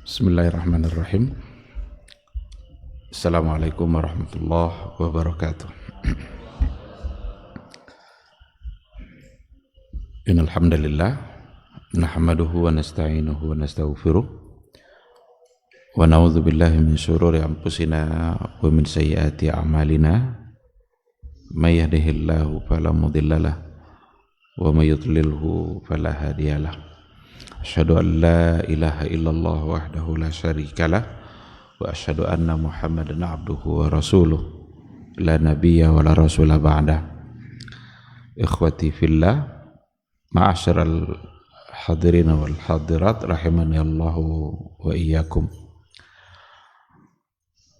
Bismillahirrahmanirrahim. Assalamualaikum warahmatullahi wabarakatuh. Innal hamdalillah nahmaduhu wa nasta'inuhu wa nastaghfiruh wa na'udzu billahi min syururi anfusina wa min sayyiati a'malina. May yahdihillahu fala mudhillalah wa may yudlilhu fala hadiyalah. Asyhadu an la ilaha illallah wahdahu la syarikalah wa asyhadu anna Muhammadan abduhu wa rasuluh la nabiyya wa la rasula ba'da. Ikhwati fillah, ma'asyiral hadirin wal hadirat rahimani Allahu wa iyyakum.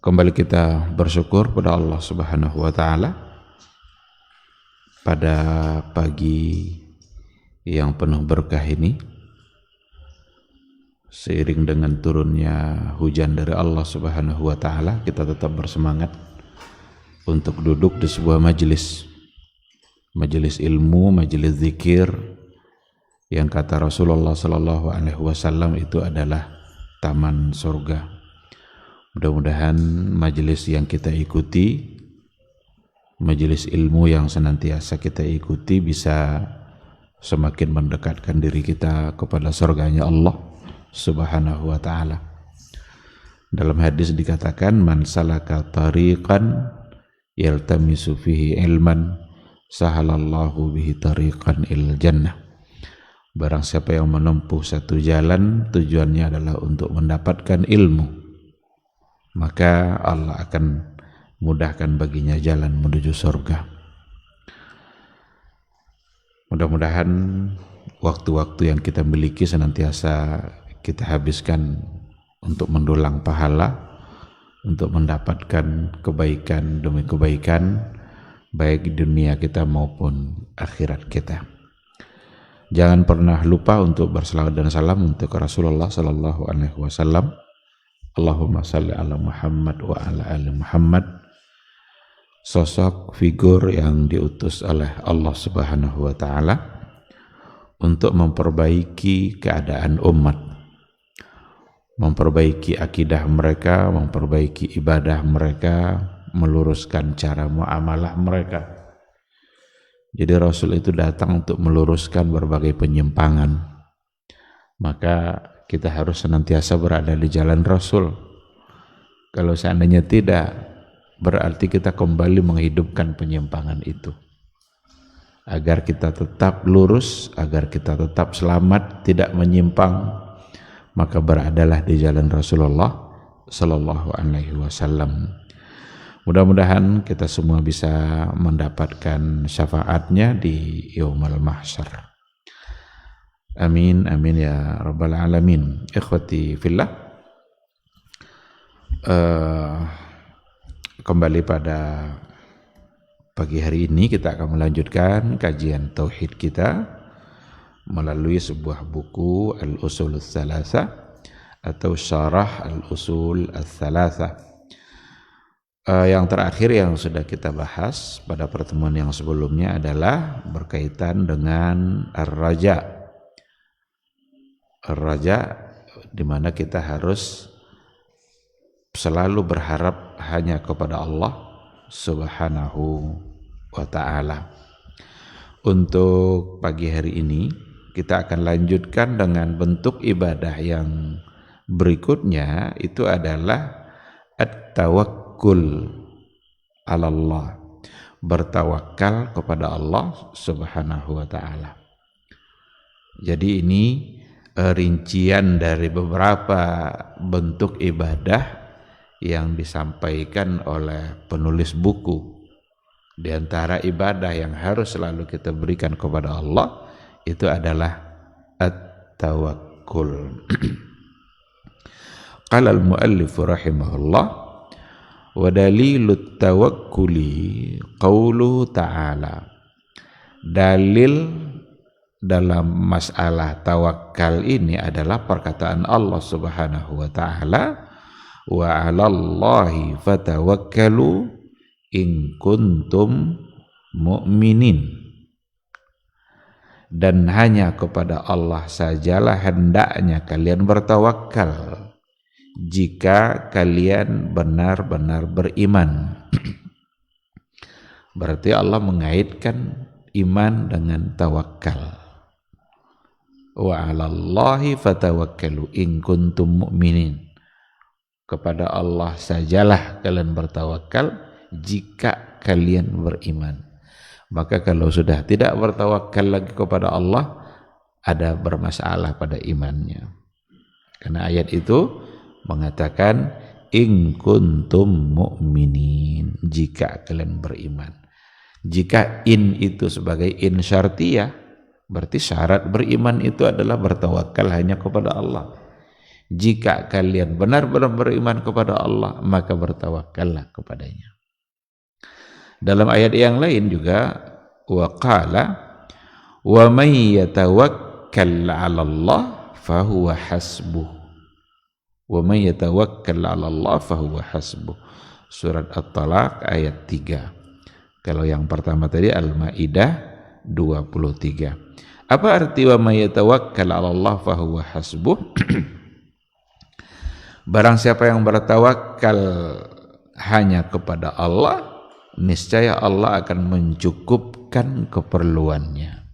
Kembali kita bersyukur pada Allah Subhanahu wa taala pada pagi yang penuh berkah ini. Seiring dengan turunnya hujan dari Allah Subhanahu wa taala, kita tetap bersemangat untuk duduk di sebuah majelis ilmu, majelis zikir yang kata Rasulullah sallallahu alaihi wasallam itu adalah taman surga. Mudah-mudahan majelis yang kita ikuti, majelis ilmu yang senantiasa kita ikuti bisa semakin mendekatkan diri kita kepada surganya Allah Subhanahu wa ta'ala. Dalam hadis dikatakan, man salaka tariqan yaltamisu fihi ilman sahalallahu bihi tariqan il jannah. Barang siapa yang menempuh satu jalan, tujuannya adalah untuk mendapatkan ilmu, maka Allah akan mudahkan baginya jalan menuju surga. Mudah-mudahan waktu-waktu yang kita miliki senantiasa kita habiskan untuk mendulang pahala, untuk mendapatkan kebaikan demi kebaikan, baik di dunia kita maupun akhirat kita. Jangan pernah lupa untuk bersalawat dan salam untuk Rasulullah sallallahu alaihi wasallam. Allahumma salli ala Muhammad wa ala ali Muhammad. Sosok figur yang diutus oleh Allah Subhanahu wa taala untuk memperbaiki keadaan umat, memperbaiki akidah mereka, memperbaiki ibadah mereka, meluruskan cara muamalah mereka. Jadi Rasul itu datang untuk meluruskan berbagai penyimpangan. Maka kita harus senantiasa berada di jalan Rasul. Kalau seandainya tidak, berarti kita kembali menghidupkan penyimpangan itu. Agar kita tetap lurus, agar kita tetap selamat, tidak menyimpang, maka beradalah di jalan Rasulullah sallallahu alaihi wasallam. Mudah-mudahan kita semua bisa mendapatkan syafaatnya di yaumul mahsyar. Amin amin ya rabbal alamin. Ikhwati fillah, kembali pada pagi hari ini kita akan melanjutkan kajian tauhid kita melalui sebuah buku Al-Usul Ats-Tsalatsa atau Syarah Al-Usul Ats-Tsalatsa. Yang terakhir yang sudah kita bahas pada pertemuan yang sebelumnya adalah berkaitan dengan Ar-Raja. Ar-Raja di mana kita harus selalu berharap hanya kepada Allah Subhanahu wa ta'ala. Untuk pagi hari ini kita akan lanjutkan dengan bentuk ibadah yang berikutnya, itu adalah at-tawakkul 'ala Allah, bertawakal kepada Allah Subhanahu wa taala. Jadi ini rincian dari beberapa bentuk ibadah yang disampaikan oleh penulis buku. Di antara ibadah yang harus selalu kita berikan kepada Allah itu adalah at-tawakkul. Qala al-muallif rahimahullah, wa dalilut tawakkuli qauluhu ta'ala. Dalil dalam masalah tawakal ini adalah perkataan Allah Subhanahu wa taala, wa 'alallahi fatawakkalu in kuntum mu'minin. dan hanya kepada Allah sajalah hendaknya kalian bertawakal jika kalian benar-benar beriman. Berarti Allah mengaitkan iman dengan tawakal. Wa 'alallahi fatawakkalu in kuntum mu'minin. Kepada Allah sajalah kalian bertawakal jika kalian beriman. Maka kalau sudah tidak bertawakal lagi kepada Allah, ada bermasalah pada imannya. Karena ayat itu mengatakan in kuntum mu'minin, jika kalian beriman. Jika in itu sebagai in syartiyah, berarti syarat beriman itu adalah bertawakal hanya kepada Allah. Jika kalian benar-benar beriman kepada Allah, maka bertawakallah kepadanya. Dalam ayat yang lain juga, wa qala wa may yatawakkal 'ala Allah fahuwa hasbuh. Wa may yatawakkal 'ala Allah fahuwa hasbuh. Surat At-Talaq ayat 3. Kalau yang pertama tadi Al-Maidah 23. Apa arti wa may yatawakkal 'ala Allah fahuwa hasbuh? Barang siapa yang bertawakal hanya kepada Allah, niscaya Allah akan mencukupkan keperluannya.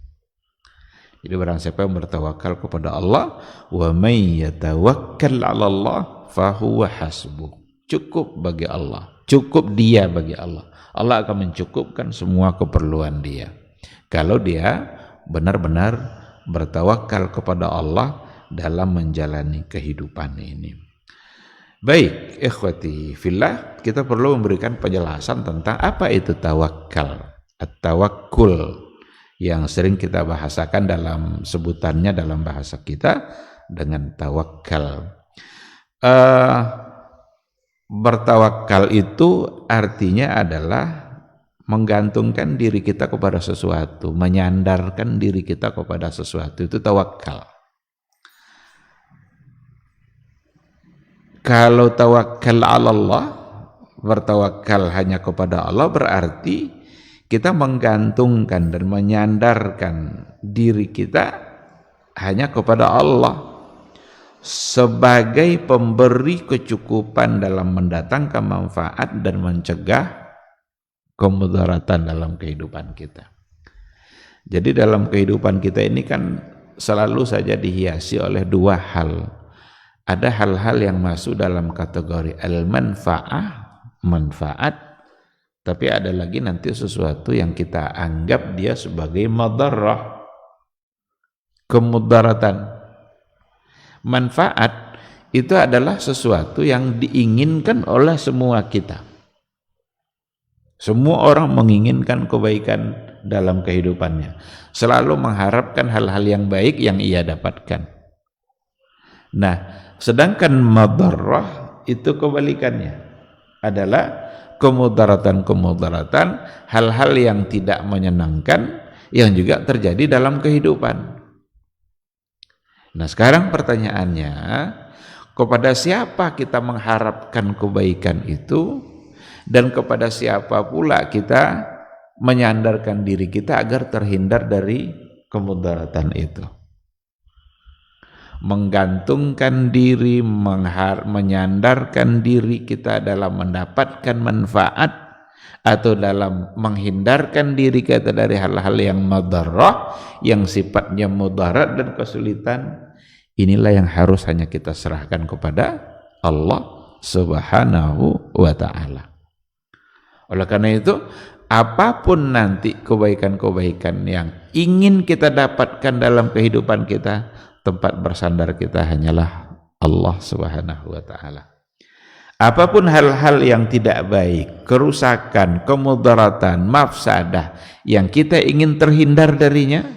Jadi barang siapa yang bertawakal kepada Allah, wa may yatawakkal 'ala Allah fahuwa hasbuh. Cukup bagi Allah, cukup dia bagi Allah. Allah akan mencukupkan semua keperluan dia. Kalau dia benar-benar bertawakal kepada Allah dalam menjalani kehidupan ini. Baik, ikhwati fillah, kita perlu memberikan penjelasan tentang apa itu tawakal. At-tawakkul yang sering kita bahasakan dalam sebutannya dalam bahasa kita dengan tawakal. Bertawakal itu artinya adalah menggantungkan diri kita kepada sesuatu, menyandarkan diri kita kepada sesuatu, itu tawakal. Kalau tawakal 'ala Allah, bertawakal hanya kepada Allah, berarti kita menggantungkan dan menyandarkan diri kita hanya kepada Allah sebagai pemberi kecukupan dalam mendatangkan manfaat dan mencegah kemudaratan dalam kehidupan kita. Jadi dalam kehidupan kita ini kan selalu saja dihiasi oleh dua hal. Ada hal-hal yang masuk dalam kategori al-manfa'ah, manfaat, tapi ada lagi nanti sesuatu yang kita anggap dia sebagai madarrah, kemudaratan. Manfaat itu adalah sesuatu yang diinginkan oleh semua kita. Semua orang menginginkan kebaikan dalam kehidupannya, selalu mengharapkan hal-hal yang baik yang ia dapatkan. Nah, sedangkan madarrah itu kebalikannya, adalah kemudaratan-kemudaratan, hal-hal yang tidak menyenangkan yang juga terjadi dalam kehidupan. Nah, sekarang pertanyaannya, kepada siapa kita mengharapkan kebaikan itu, dan kepada siapa pula kita menyandarkan diri kita agar terhindar dari kemudaratan itu. Menggantungkan diri, menyandarkan diri kita dalam mendapatkan manfaat atau dalam menghindarkan diri kita dari hal-hal yang madarrah, yang sifatnya mudarat dan kesulitan. Inilah yang harus hanya kita serahkan kepada Allah Subhanahu wa ta'ala. Oleh karena itu, apapun nanti kebaikan-kebaikan yang ingin kita dapatkan dalam kehidupan kita, tempat bersandar kita hanyalah Allah Subhanahu wa ta'ala. Apapun hal-hal yang tidak baik, kerusakan, kemudaratan, mafsadah yang kita ingin terhindar darinya,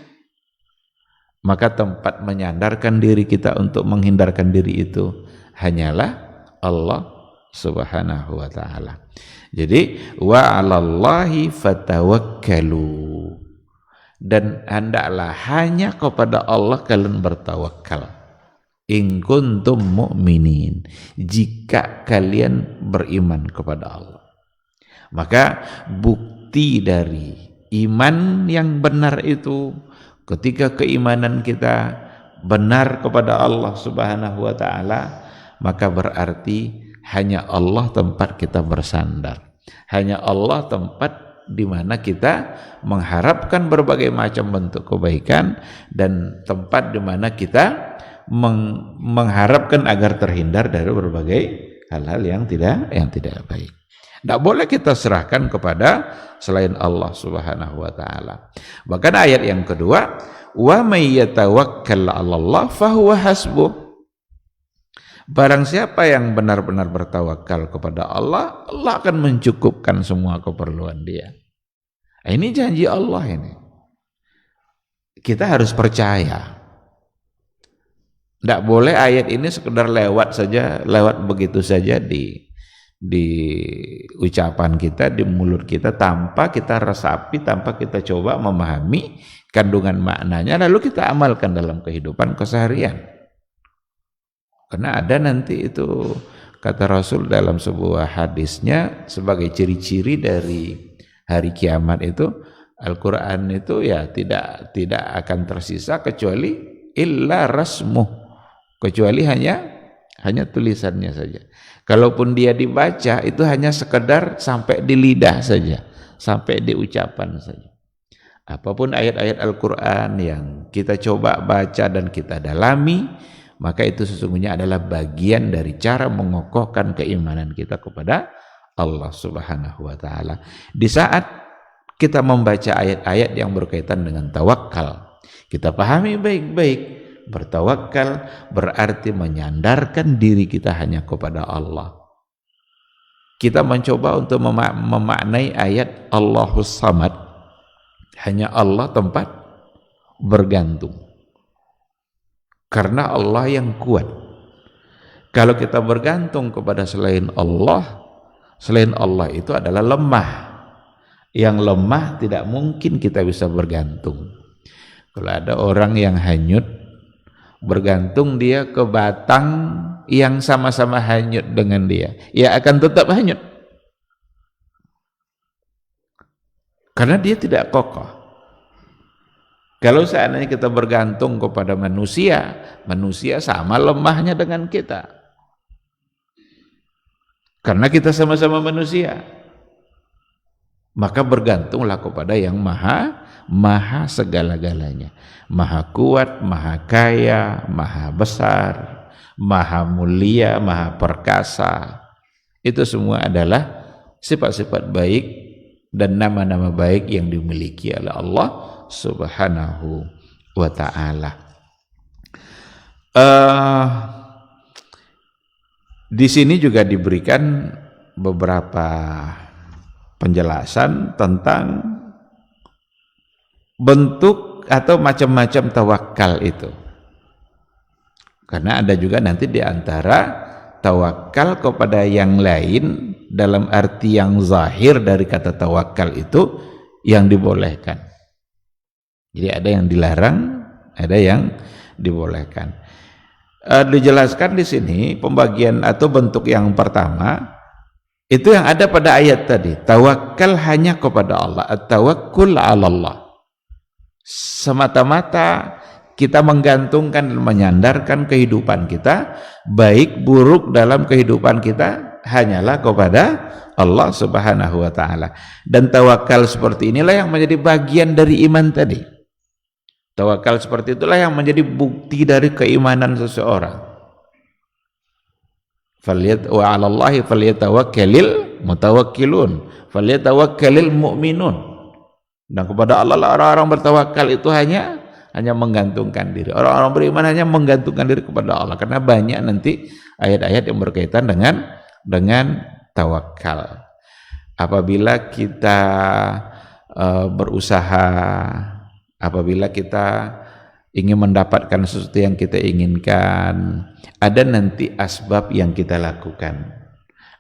maka tempat menyandarkan diri kita untuk menghindarkan diri itu hanyalah Allah Subhanahu wa ta'ala. Jadi wa 'alallahi fatawakkalu, dan hendaklah hanya kepada Allah kalian bertawakal. In kuntum mu'minin, jika kalian beriman kepada Allah. Maka bukti dari iman yang benar itu, Ketika keimanan kita benar kepada Allah Subhanahu wa taala, maka berarti hanya Allah tempat kita bersandar. Hanya Allah tempat di mana kita mengharapkan berbagai macam bentuk kebaikan, dan tempat di mana kita mengharapkan agar terhindar dari berbagai hal-hal yang tidak baik. Tidak boleh kita serahkan kepada selain Allah Subhanahu wa taala. Bahkan ayat yang kedua, wa may yatawakkal 'alallah fahuwa hasbuh. Barang siapa yang benar-benar bertawakal kepada Allah, Allah akan mencukupkan semua keperluan dia. Ini janji Allah ini. Kita harus percaya. Tidak boleh ayat ini sekedar lewat saja, lewat begitu saja di ucapan kita, di mulut kita, tanpa kita resapi, tanpa kita coba memahami kandungan maknanya, lalu kita amalkan dalam kehidupan keseharian. Karena ada nanti itu, kata Rasul dalam sebuah hadisnya, sebagai ciri-ciri dari hari kiamat itu, Al-Quran itu ya tidak akan tersisa kecuali illa rasmuh, kecuali hanya tulisannya saja. Kalaupun dia dibaca, itu hanya sekedar sampai di lidah saja, sampai di ucapan saja. Apapun ayat-ayat Al-Quran yang kita coba baca dan kita dalami, maka itu sesungguhnya adalah bagian dari cara mengokohkan keimanan kita kepada Allah Subhanahu wa taala. Di saat kita membaca ayat-ayat yang berkaitan dengan tawakal, kita pahami baik-baik. Bertawakal berarti menyandarkan diri kita hanya kepada Allah. Kita mencoba untuk memaknai ayat Allahus Samad, hanya Allah tempat bergantung. Karena Allah yang kuat. Kalau kita bergantung kepada selain Allah itu adalah lemah. Yang lemah tidak mungkin kita bisa bergantung. Kalau ada orang yang hanyut, bergantung dia ke batang yang sama-sama hanyut dengan dia, ia akan tetap hanyut karena dia tidak kokoh. Kalau seandainya kita bergantung kepada manusia sama lemahnya dengan kita, karena kita sama-sama manusia, maka bergantunglah kepada yang maha segala-galanya, maha kuat, maha kaya, maha besar, maha mulia, maha perkasa. Itu semua adalah sifat-sifat baik dan nama-nama baik yang dimiliki oleh Allah Subhanahu wa ta'ala. Di sini juga diberikan beberapa penjelasan tentang bentuk atau macam-macam tawakal itu. Karena ada juga nanti di antara tawakal kepada yang lain dalam arti yang zahir dari kata tawakal itu yang dibolehkan. Jadi ada yang dilarang, ada yang dibolehkan. Dijelaskan di sini pembagian atau bentuk yang pertama itu yang ada pada ayat tadi, tawakal hanya kepada Allah, at-tawakkul 'ala Allah. Semata-mata kita menggantungkan dan menyandarkan kehidupan kita, baik buruk dalam kehidupan kita hanyalah kepada Allah Subhanahu wa ta'ala. Dan tawakal seperti inilah yang menjadi bagian dari iman tadi. Tawakal seperti itulah yang menjadi bukti dari keimanan seseorang. Wa 'alallahi falyatawakkalul mutawakkilun, falyatawakkalul mu'minun. Dan kepada Allah orang-orang bertawakal itu hanya menggantungkan diri. Orang-orang beriman hanya menggantungkan diri kepada Allah. Karena banyak nanti ayat-ayat yang berkaitan dengan tawakal. Apabila kita berusaha, apabila kita ingin mendapatkan sesuatu yang kita inginkan, ada nanti asbab yang kita lakukan.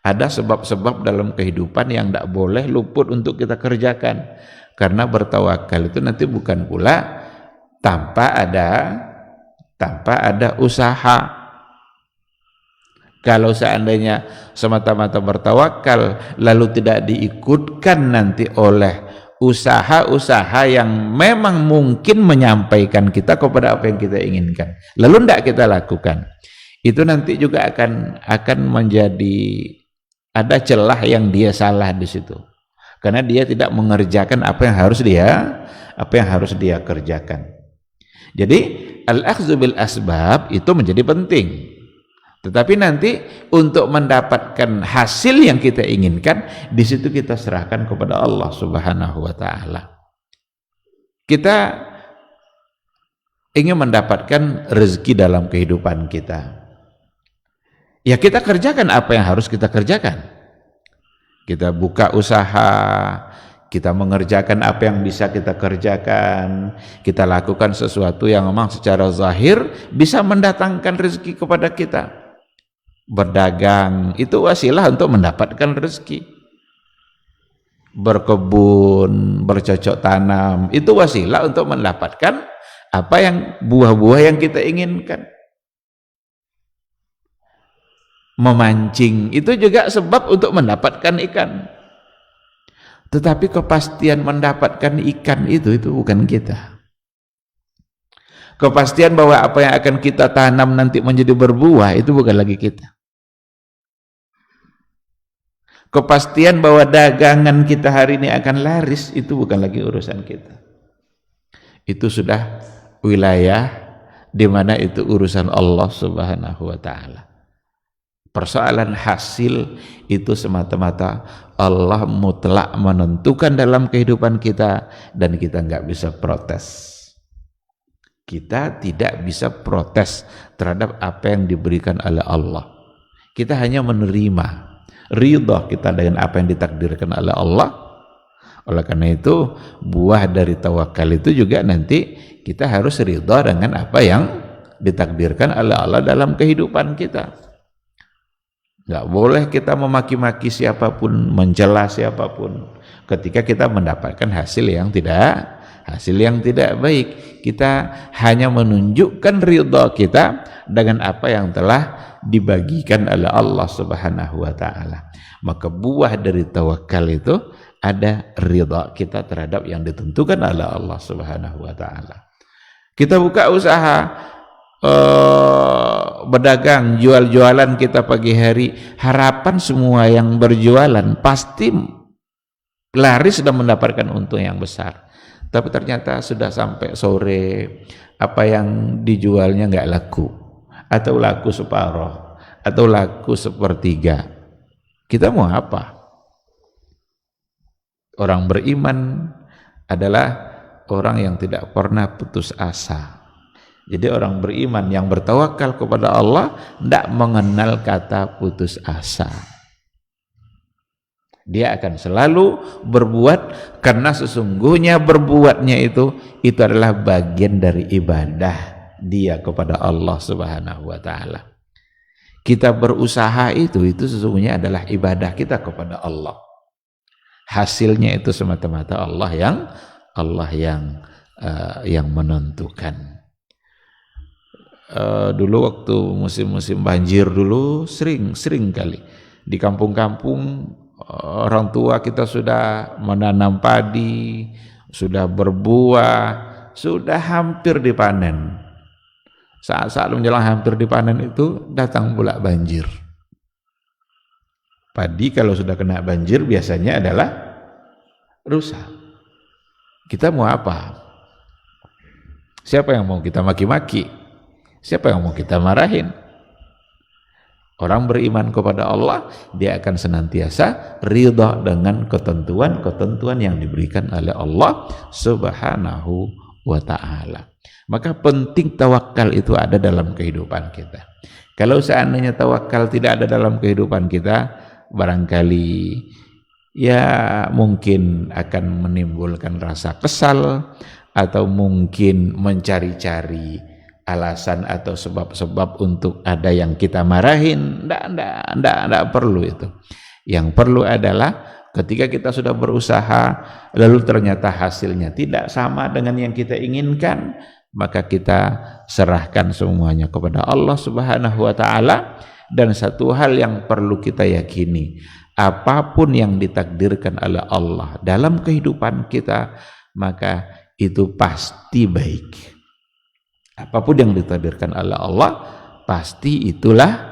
Ada sebab-sebab dalam kehidupan yang tidak boleh luput untuk kita kerjakan. Karena bertawakal itu nanti bukan pula tanpa ada usaha. Kalau seandainya semata-mata bertawakal lalu tidak diikutkan nanti oleh usaha-usaha yang memang mungkin menyampaikan kita kepada apa yang kita inginkan, lalu tidak kita lakukan, itu nanti juga akan menjadi ada celah yang dia salah di situ, karena dia tidak mengerjakan apa yang harus dia kerjakan. Jadi al-akhdzu bil asbab itu menjadi penting. Tetapi nanti untuk mendapatkan hasil yang kita inginkan, di situ kita serahkan kepada Allah Subhanahu wa taala. Kita ingin mendapatkan rezeki dalam kehidupan kita. Ya kita kerjakan apa yang harus kita kerjakan. Kita buka usaha, kita mengerjakan apa yang bisa kita kerjakan, kita lakukan sesuatu yang memang secara zahir bisa mendatangkan rezeki kepada kita. Berdagang itu wasilah untuk mendapatkan rezeki. Berkebun, bercocok tanam itu wasilah untuk mendapatkan apa yang buah-buah yang kita inginkan. Memancing itu juga sebab untuk mendapatkan ikan. Tetapi kepastian mendapatkan ikan itu bukan kita. Kepastian bahwa apa yang akan kita tanam nanti menjadi berbuah itu bukan lagi kita. Kepastian bahwa dagangan kita hari ini akan laris itu bukan lagi urusan kita. Itu sudah wilayah di mana itu urusan Allah Subhanahu wa taala. Persoalan hasil itu semata-mata Allah mutlak menentukan dalam kehidupan kita dan kita nggak bisa protes. Kita tidak bisa protes terhadap apa yang diberikan oleh Allah. Kita hanya menerima. Ridha kita dengan apa yang ditakdirkan oleh Allah. Oleh karena itu buah dari tawakal itu juga nanti kita harus ridha dengan apa yang ditakdirkan oleh Allah dalam kehidupan kita. Nggak boleh kita memaki-maki siapapun, mencela siapapun ketika kita mendapatkan hasil yang tidak baik. Kita hanya menunjukkan ridha kita dengan apa yang telah dibagikan oleh Allah Subhanahu wa taala. Maka buah dari tawakal itu ada ridha kita terhadap yang ditentukan oleh Allah Subhanahu wa taala. Kita buka usaha, berdagang, jual-jualan kita pagi hari, harapan semua yang berjualan pasti laris dan mendapatkan untung yang besar. Tapi ternyata sudah sampai sore, apa yang dijualnya nggak laku, atau laku separuh, atau laku sepertiga. Kita mau apa? Orang beriman adalah orang yang tidak pernah putus asa. Jadi orang beriman yang bertawakal kepada Allah tidak mengenal kata putus asa. Dia akan selalu berbuat karena sesungguhnya berbuatnya itu adalah bagian dari ibadah dia kepada Allah Subhanahu wa taala. Kita berusaha itu sesungguhnya adalah ibadah kita kepada Allah. Hasilnya itu semata-mata Allah yang menentukan. Dulu waktu musim-musim banjir dulu sering kali di kampung-kampung orang tua kita sudah menanam padi, sudah berbuah, sudah hampir dipanen. Saat-saat menjelang hampir dipanen itu datang pula banjir. Padi kalau sudah kena banjir biasanya adalah rusak. Kita mau apa? Siapa yang mau kita maki-maki? Siapa yang mau kita marahin? Orang beriman kepada Allah, dia akan senantiasa ridha dengan ketentuan-ketentuan yang diberikan oleh Allah Subhanahu wa ta'ala. Maka penting tawakal itu ada dalam kehidupan kita. Kalau seandainya tawakal tidak ada dalam kehidupan kita, barangkali ya mungkin akan menimbulkan rasa kesal, atau mungkin mencari-cari alasan atau sebab-sebab untuk ada yang kita marahin. Nggak perlu itu. Yang perlu adalah ketika kita sudah berusaha lalu ternyata hasilnya tidak sama dengan yang kita inginkan, maka kita serahkan semuanya kepada Allah Subhanahu wa ta'ala. Dan satu hal yang perlu kita yakini, apapun yang ditakdirkan oleh Allah dalam kehidupan kita, maka itu pasti baik. Apapun yang ditakdirkan oleh Allah, pasti itulah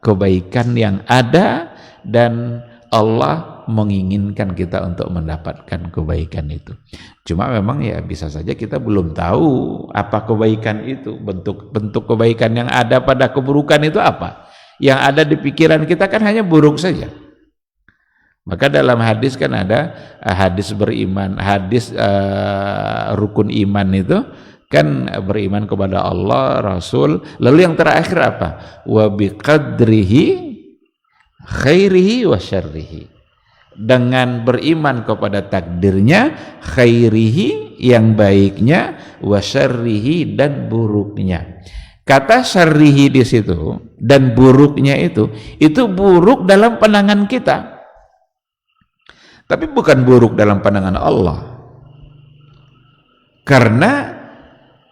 kebaikan yang ada, dan Allah menginginkan kita untuk mendapatkan kebaikan itu. Cuma memang ya bisa saja kita belum tahu apa kebaikan itu, bentuk kebaikan yang ada pada keburukan itu apa. Yang ada di pikiran kita kan hanya buruk saja. Maka dalam hadis kan ada hadis beriman, hadis rukun iman itu kan beriman kepada Allah, Rasul, lalu yang terakhir apa? Wa biqadrihi khairihi wa syarrihi. Dengan beriman kepada takdirnya, khairihi yang baiknya, wa syarrihi dan buruknya. Kata syarrihi di situ dan buruknya itu buruk dalam pandangan kita. Tapi bukan buruk dalam pandangan Allah. Karena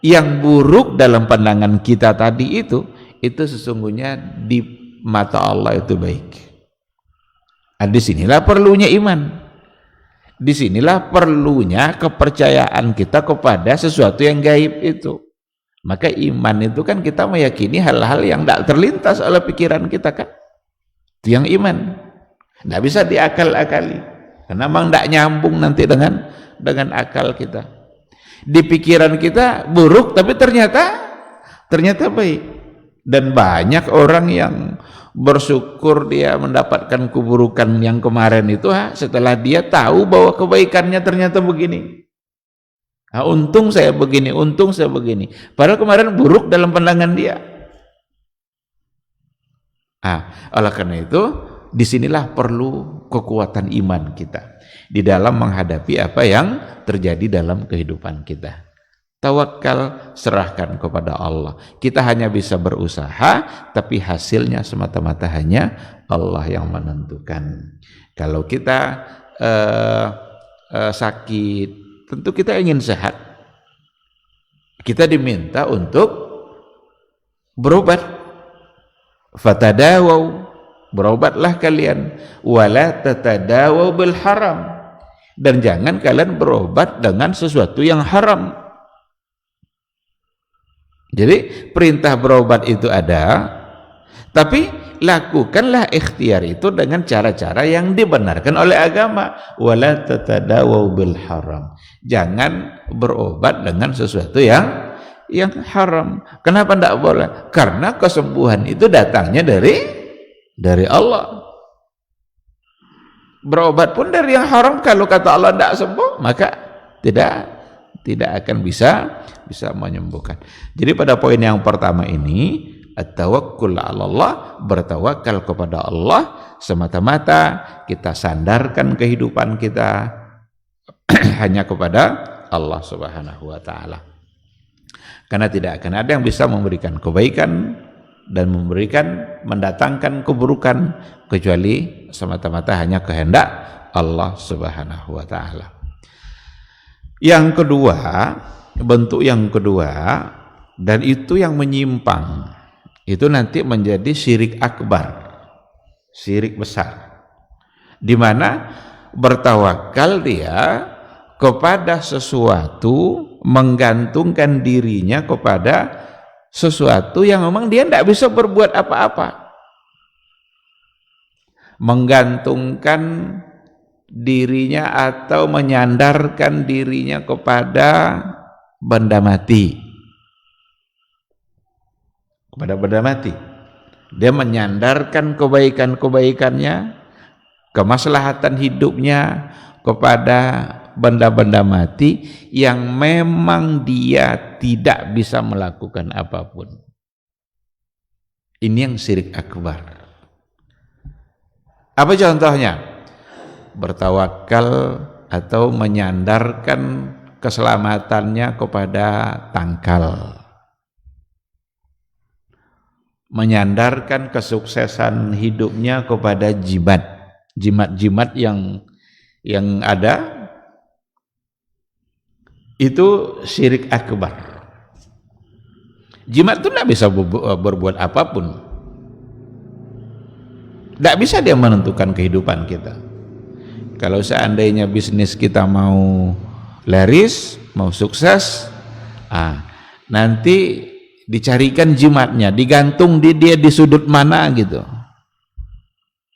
yang buruk dalam pandangan kita tadi itu sesungguhnya di mata Allah itu baik. Disinilah perlunya iman. Disinilah perlunya kepercayaan kita kepada sesuatu yang gaib itu. Maka iman itu kan kita meyakini hal-hal yang tidak terlintas oleh pikiran kita kan. Itu yang iman. Tidak bisa diakal-akali. Karena memang tidak nyambung nanti dengan akal kita. Di pikiran kita buruk, tapi ternyata baik. Dan banyak orang yang bersyukur dia mendapatkan keburukan yang kemarin itu setelah dia tahu bahwa kebaikannya ternyata begini. Untung saya begini, untung saya begini. Padahal kemarin buruk dalam pandangan dia. Oleh karena itu, disinilah perlu kekuatan iman kita di dalam menghadapi apa yang terjadi dalam kehidupan kita. Tawakal, serahkan kepada Allah. Kita hanya bisa berusaha, tapi hasilnya semata-mata hanya Allah yang menentukan. Kalau kita sakit, tentu kita ingin sehat. Kita diminta untuk berobat. Fatadawau, berobatlah kalian, wala tatadawu bil haram, dan jangan kalian berobat dengan sesuatu yang haram. Jadi perintah berobat itu ada, tapi lakukanlah ikhtiar itu dengan cara-cara yang dibenarkan oleh agama. Wala tatadawu bil haram, jangan berobat dengan sesuatu yang haram. Kenapa tidak boleh? Karena kesembuhan itu datangnya dari Allah. Berobat pun dari yang haram, kalau kata Allah tidak sembuh, maka tidak akan bisa menyembuhkan. Jadi pada poin yang pertama ini, at-tawakkul 'ala Allah, bertawakal kepada Allah semata-mata, kita sandarkan kehidupan kita hanya kepada Allah Subhanahu wa taala. Karena tidak akan ada yang bisa memberikan kebaikan dan mendatangkan keburukan kecuali semata-mata hanya kehendak Allah Subhanahu wa taala. Yang kedua, bentuk yang kedua, dan itu yang menyimpang, itu nanti menjadi syirik akbar, syirik besar, di mana bertawakal dia kepada sesuatu, menggantungkan dirinya kepada sesuatu yang memang dia tidak bisa berbuat apa-apa, menggantungkan dirinya atau menyandarkan dirinya kepada benda mati, dia menyandarkan kebaikan-kebaikannya, kemaslahatan hidupnya kepada benda-benda mati yang memang dia tidak bisa melakukan apapun. Ini yang syirik akbar. Apa contohnya? Bertawakal atau menyandarkan keselamatannya kepada tangkal, menyandarkan kesuksesan hidupnya kepada jimat yang ada. Itu syirik akbar. Jimat itu tidak bisa berbuat apapun. Tidak bisa dia menentukan kehidupan kita. Kalau seandainya bisnis kita mau laris, mau sukses, nanti dicarikan jimatnya, digantung dia di sudut mana gitu.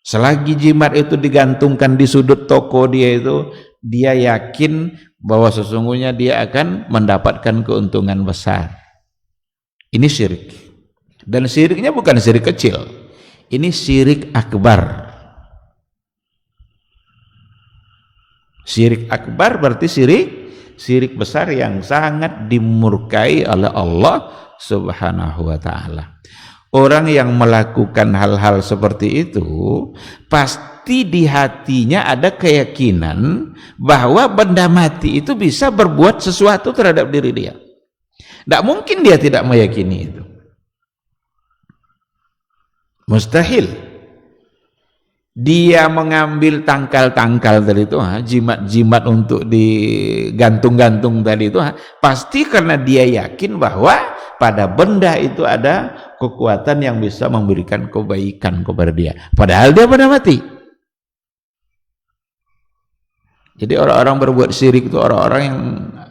Selagi jimat itu digantungkan di sudut toko dia itu, dia yakin bahwa sesungguhnya dia akan mendapatkan keuntungan besar. Ini syirik. Dan syiriknya bukan syirik kecil. Ini syirik akbar. Syirik akbar berarti syirik besar yang sangat dimurkai oleh Allah Subhanahu wa ta'ala. Orang yang melakukan hal-hal seperti itu pasti di hatinya ada keyakinan bahwa benda mati itu bisa berbuat sesuatu terhadap diri dia. Tidak mungkin dia tidak meyakini itu. Mustahil. Dia mengambil tangkal-tangkal tadi itu, jimat-jimat untuk digantung-gantung tadi itu, pasti karena dia yakin bahwa pada benda itu ada kekuatan yang bisa memberikan kebaikan kepada dia. Padahal dia benda mati. Jadi orang-orang berbuat syirik itu orang-orang yang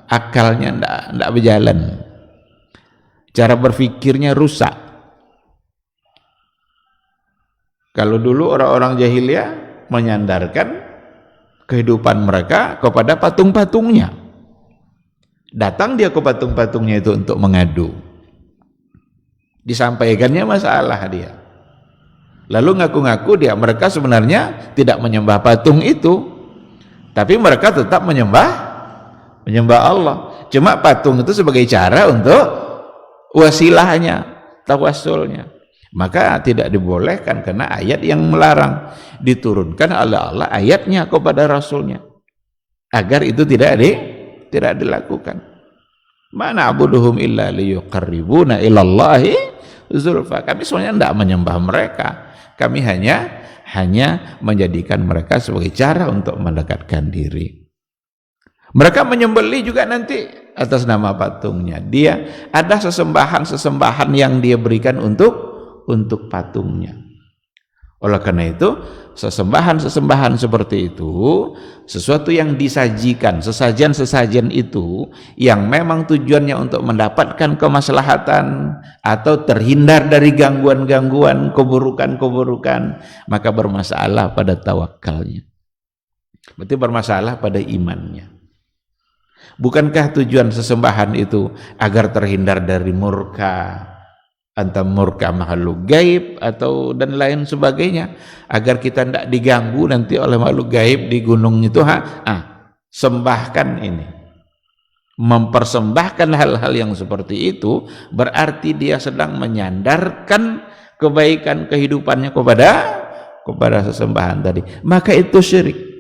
akalnya tidak berjalan. Cara berpikirnya rusak. Kalau dulu orang-orang jahiliyah menyandarkan kehidupan mereka kepada patung-patungnya. Datang dia ke patung-patungnya itu untuk mengadu. Disampaikannya masalah dia. Lalu ngaku-ngaku mereka sebenarnya tidak menyembah patung itu, tapi mereka tetap menyembah Allah. Cuma patung itu sebagai cara untuk wasilahnya, tawassulnya. Maka tidak dibolehkan karena ayat yang melarang. Diturunkan oleh Allah ayatnya kepada Rasulnya agar itu tidak dilakukan. Ma na'buduhum illa liyuqarribuna ilallahi zulfa. Kami sebenarnya tidak menyembah mereka. Kami hanya menjadikan mereka sebagai cara untuk mendekatkan diri. Mereka menyembelih juga nanti atas nama patungnya. Dia ada sesembahan yang dia berikan untuk patungnya. Oleh karena itu, sesembahan seperti itu, sesuatu yang disajikan, sesajian itu yang memang tujuannya untuk mendapatkan kemaslahatan atau terhindar dari gangguan-gangguan, keburukan-keburukan, maka bermasalah pada tawakalnya. Berarti bermasalah pada imannya. Bukankah tujuan sesembahan itu agar terhindar dari murka, antara murka makhluk gaib atau dan lain sebagainya, agar kita tidak diganggu nanti oleh makhluk gaib di gunung itu? Sembahkan ini, mempersembahkan hal-hal yang seperti itu berarti dia sedang menyandarkan kebaikan kehidupannya kepada sesembahan tadi, maka itu syirik.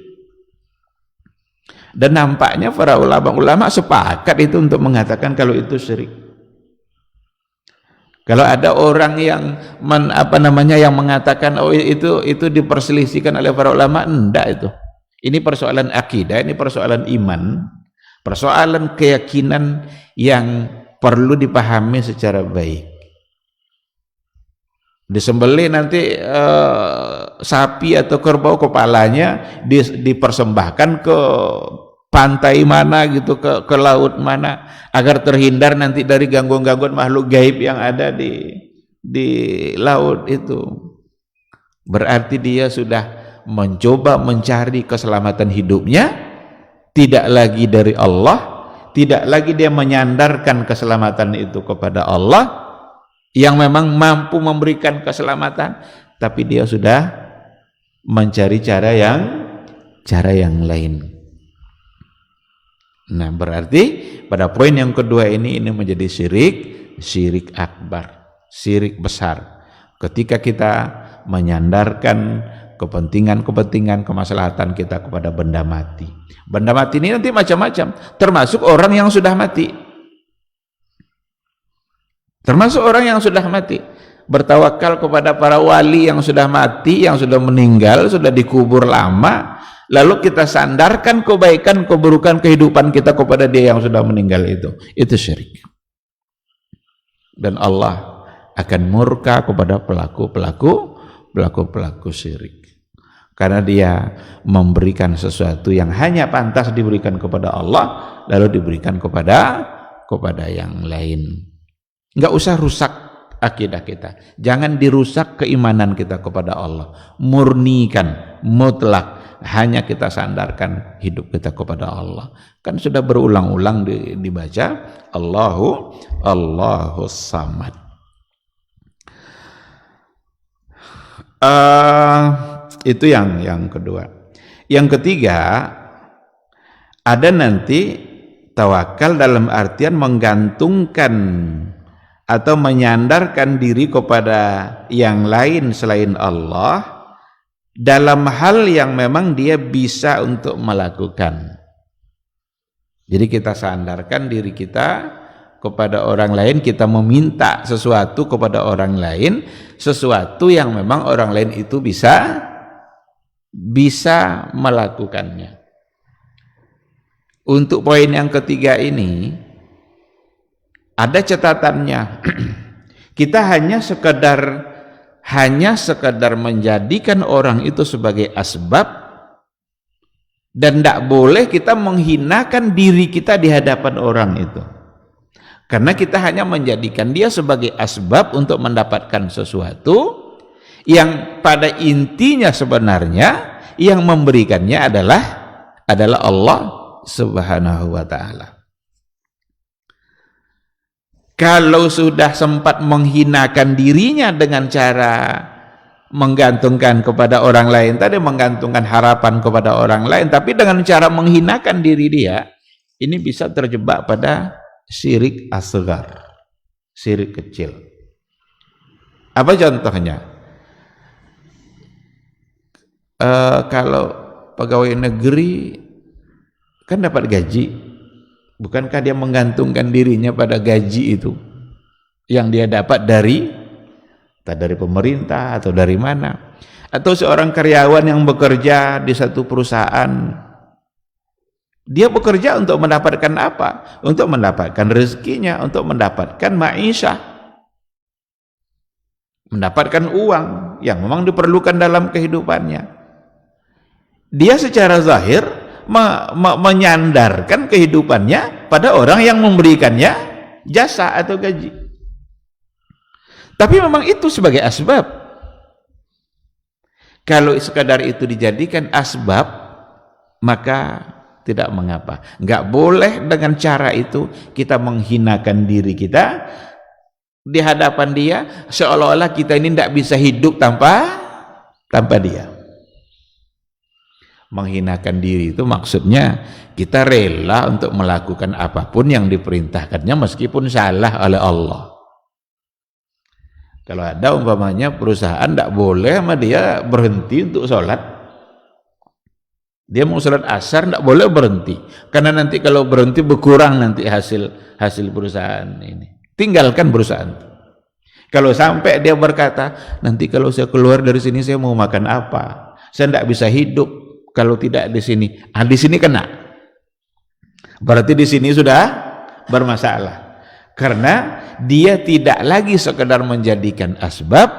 Dan nampaknya para ulama sepakat itu untuk mengatakan kalau itu syirik. Kalau ada orang yang yang mengatakan itu diperselisihkan oleh para ulama, enggak itu. Ini persoalan akidah, ini persoalan iman, persoalan keyakinan yang perlu dipahami secara baik. Disembelih nanti sapi atau kerbau, kepalanya dipersembahkan ke pantai mana gitu, ke laut mana, agar terhindar nanti dari gangguan-gangguan makhluk gaib yang ada di laut itu. Berarti dia sudah mencoba mencari keselamatan hidupnya tidak lagi dari Allah, tidak lagi dia menyandarkan keselamatan itu kepada Allah yang memang mampu memberikan keselamatan, tapi dia sudah mencari cara yang lain. Nah, berarti pada poin yang kedua ini menjadi syirik akbar, syirik besar. Ketika kita menyandarkan kepentingan kemaslahatan kita kepada benda mati. Benda mati ini nanti macam-macam, termasuk orang yang sudah mati. Termasuk orang yang sudah mati. Bertawakal kepada para wali yang sudah mati, yang sudah meninggal, sudah dikubur lama. Lalu kita sandarkan kebaikan, keburukan kehidupan kita kepada dia yang sudah meninggal itu syirik. Dan Allah akan murka kepada pelaku pelaku syirik. Karena dia memberikan sesuatu yang hanya pantas diberikan kepada Allah, lalu diberikan kepada yang lain. Enggak usah rusak akidah kita. Jangan dirusak keimanan kita kepada Allah. Murnikan, mutlak. Hanya kita sandarkan hidup kita kepada Allah. Kan sudah berulang-ulang dibaca Allahus Samad. Itu yang kedua. Yang ketiga, ada nanti tawakal dalam artian menggantungkan atau menyandarkan diri kepada yang lain selain Allah dalam hal yang memang dia bisa untuk melakukan. Jadi kita sandarkan diri kita kepada orang lain, kita meminta sesuatu kepada orang lain, sesuatu yang memang orang lain itu bisa melakukannya. Untuk poin yang ketiga ini ada catatannya. Kita hanya sekedar menjadikan orang itu sebagai asbab, dan tidak boleh kita menghinakan diri kita di hadapan orang itu. Karena kita hanya menjadikan dia sebagai asbab untuk mendapatkan sesuatu yang pada intinya sebenarnya yang memberikannya adalah Allah Subhanahu wa ta'ala. Kalau sudah sempat menghinakan dirinya dengan cara menggantungkan kepada orang lain, tadi menggantungkan harapan kepada orang lain, tapi dengan cara menghinakan diri dia, ini bisa terjebak pada syirik asghar, syirik kecil. Apa contohnya? Kalau pegawai negeri kan dapat gaji, bukankah dia menggantungkan dirinya pada gaji itu yang dia dapat dari pemerintah atau dari mana? Atau seorang karyawan yang bekerja di satu perusahaan, dia bekerja untuk mendapatkan apa? Untuk mendapatkan rezekinya, untuk mendapatkan ma'isyah, mendapatkan uang yang memang diperlukan dalam kehidupannya. Dia secara zahir menyandarkan kehidupannya pada orang yang memberikannya jasa atau gaji. Tapi memang itu sebagai asbab. Kalau sekadar itu dijadikan asbab, maka tidak mengapa. Enggak boleh dengan cara itu kita menghinakan diri kita di hadapan dia, seolah-olah kita ini tidak bisa hidup tanpa dia. Menghinakan diri itu maksudnya kita rela untuk melakukan apapun yang diperintahkannya meskipun salah oleh Allah. Kalau ada umpamanya perusahaan tidak boleh sama dia berhenti untuk sholat, dia mau sholat asar tidak boleh berhenti, karena nanti kalau berhenti berkurang nanti hasil perusahaan ini. Tinggalkan perusahaan. Kalau sampai dia berkata, nanti kalau saya keluar dari sini saya mau makan apa? Saya tidak bisa hidup kalau tidak di sini. Di sini kena. Berarti di sini sudah bermasalah. Karena dia tidak lagi sekedar menjadikan asbab,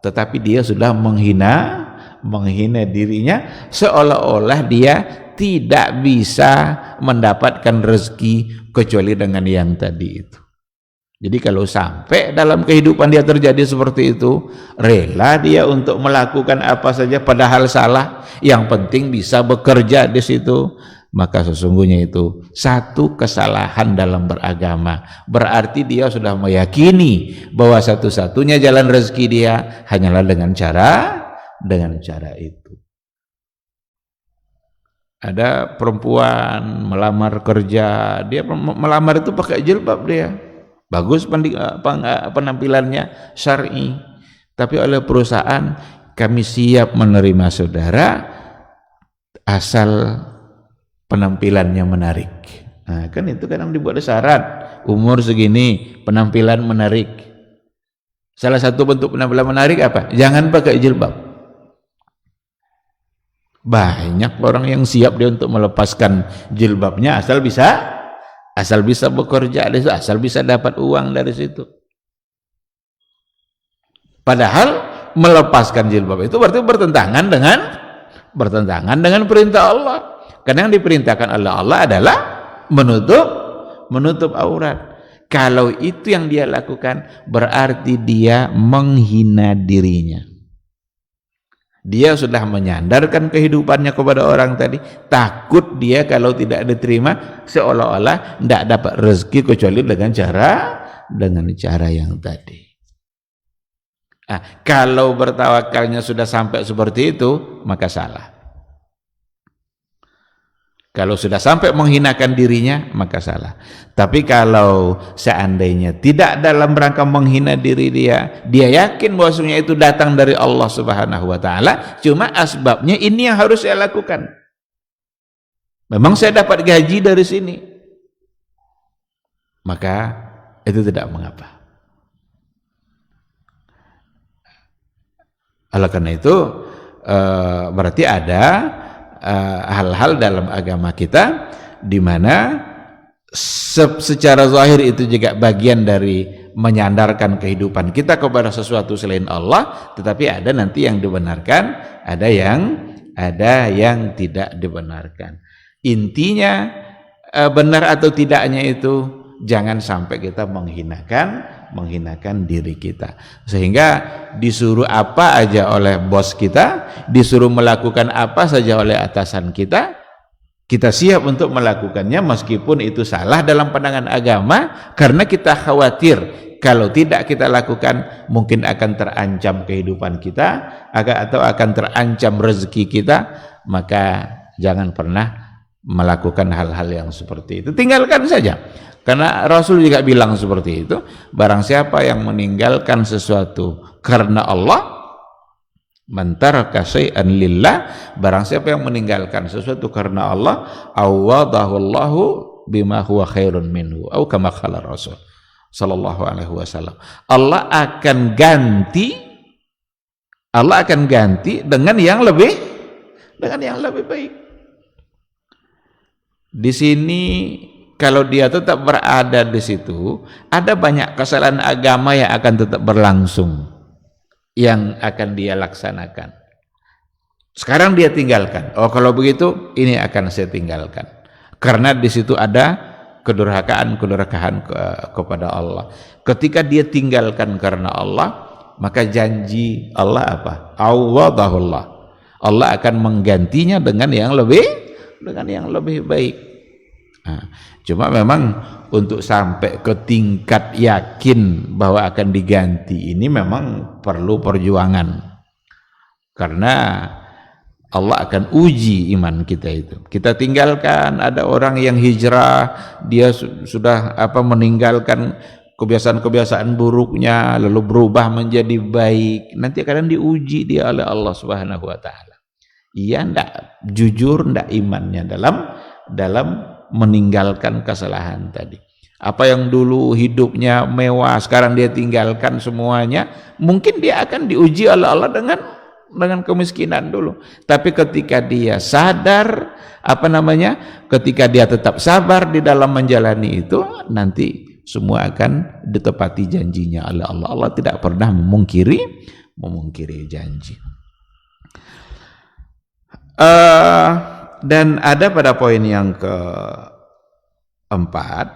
tetapi dia sudah menghina dirinya, seolah-olah dia tidak bisa mendapatkan rezeki kecuali dengan yang tadi itu. Jadi kalau sampai dalam kehidupan dia terjadi seperti itu, rela dia untuk melakukan apa saja padahal salah, yang penting bisa bekerja di situ, maka sesungguhnya itu satu kesalahan dalam beragama. Berarti dia sudah meyakini bahwa satu-satunya jalan rezeki dia hanyalah dengan cara itu. Ada perempuan melamar kerja, dia melamar itu pakai jilbab dia. Bagus penampilannya syar'i, tapi oleh perusahaan, kami siap menerima saudara asal penampilannya menarik. Nah, kan itu kadang dibuat syarat, umur segini, penampilan menarik. Salah satu bentuk penampilan menarik apa? Jangan pakai jilbab. Banyak orang yang siap dia untuk melepaskan jilbabnya asal bisa bekerja, asal bisa dapat uang dari situ. Padahal melepaskan jilbab itu berarti bertentangan dengan perintah Allah. Karena yang diperintahkan oleh Allah adalah menutup aurat. Kalau itu yang dia lakukan, berarti dia menghina dirinya. Dia sudah menyandarkan kehidupannya kepada orang tadi, takut dia kalau tidak diterima seolah-olah tidak dapat rezeki kecuali dengan cara yang tadi. Kalau bertawakalnya sudah sampai seperti itu, maka salah. Kalau sudah sampai menghinakan dirinya, maka salah. Tapi kalau seandainya tidak dalam rangka menghina diri dia yakin bahwasanya itu datang dari Allah Subhanahu wa taala, cuma asbabnya ini yang harus saya lakukan. Memang saya dapat gaji dari sini. Maka itu tidak mengapa. Oleh karena itu berarti ada hal-hal dalam agama kita di mana secara zahir itu juga bagian dari menyandarkan kehidupan kita kepada sesuatu selain Allah, tetapi ada nanti yang dibenarkan, ada yang tidak dibenarkan. Intinya benar atau tidaknya itu jangan sampai kita menghinakan diri kita, sehingga disuruh apa aja oleh bos kita, disuruh melakukan apa saja oleh atasan kita, kita siap untuk melakukannya meskipun itu salah dalam pandangan agama, karena kita khawatir kalau tidak kita lakukan mungkin akan terancam kehidupan kita atau akan terancam rezeki kita. Maka jangan pernah melakukan hal-hal yang seperti itu, tinggalkan saja. Karena Rasul juga bilang seperti itu, barang siapa yang meninggalkan sesuatu karena Allah, man taraka syai'an lillah, barang siapa yang meninggalkan sesuatu karena Allah, awadahu Allahu bima huwa khairun minhu, atau kama qala Rasul sallallahu alaihi wasallam. Allah akan ganti dengan yang lebih baik. Di sini kalau dia tetap berada di situ, ada banyak kesalahan agama yang akan tetap berlangsung, yang akan dia laksanakan. Sekarang dia tinggalkan. Oh, kalau begitu ini akan saya tinggalkan. Karena di situ ada kedurhakaan kepada Allah. Ketika dia tinggalkan karena Allah, maka janji Allah apa? Awadahullah. Allah akan menggantinya dengan yang lebih baik. Cuma memang untuk sampai ke tingkat yakin bahwa akan diganti ini memang perlu perjuangan, karena Allah akan uji iman kita itu. Kita tinggalkan, ada orang yang hijrah, dia sudah meninggalkan kebiasaan-kebiasaan buruknya lalu berubah menjadi baik, nanti akan diuji dia oleh Allah Subhanahu wa taala. Iya ndak jujur ndak imannya dalam meninggalkan kesalahan tadi. Apa yang dulu hidupnya mewah, sekarang dia tinggalkan semuanya, mungkin dia akan diuji oleh Allah dengan kemiskinan dulu. Tapi ketika dia sadar, ketika dia tetap sabar di dalam menjalani itu, nanti semua akan ditepati janjinya oleh Allah. Allah tidak pernah memungkiri janji. Dan ada pada poin yang keempat,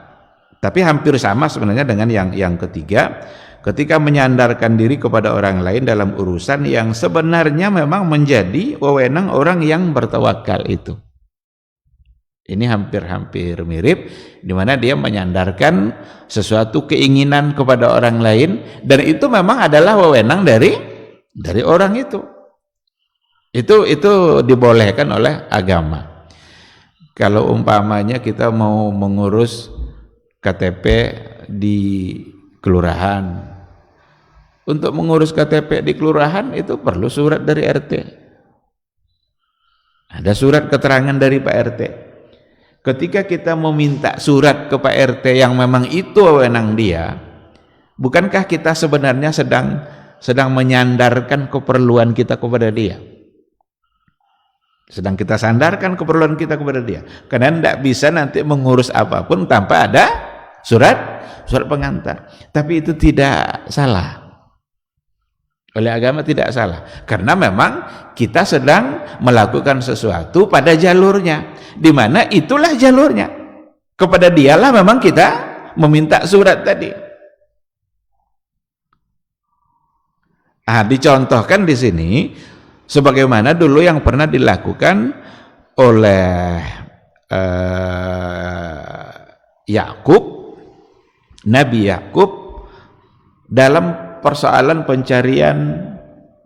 tapi hampir sama sebenarnya dengan yang ketiga, ketika menyandarkan diri kepada orang lain dalam urusan yang sebenarnya memang menjadi wewenang orang yang bertawakal itu. Ini hampir mirip, di mana dia menyandarkan sesuatu keinginan kepada orang lain, dan itu memang adalah wewenang dari orang itu. Itu dibolehkan oleh agama. Kalau umpamanya kita mau mengurus KTP di kelurahan, untuk mengurus KTP di kelurahan itu perlu surat dari RT. Ada surat keterangan dari Pak RT. Ketika kita meminta surat ke Pak RT yang memang itu wewenang dia, bukankah kita sebenarnya sedang menyandarkan keperluan kita kepada dia? Sedang kita sandarkan keperluan kita kepada dia. Karena tidak bisa nanti mengurus apapun tanpa ada surat pengantar. Tapi itu tidak salah. Oleh agama tidak salah, karena memang kita sedang melakukan sesuatu pada jalurnya, di mana itulah jalurnya. Kepada dialah memang kita meminta surat tadi. Dicontohkan di sini sebagaimana dulu yang pernah dilakukan oleh Yakub, Nabi Yakub dalam persoalan pencarian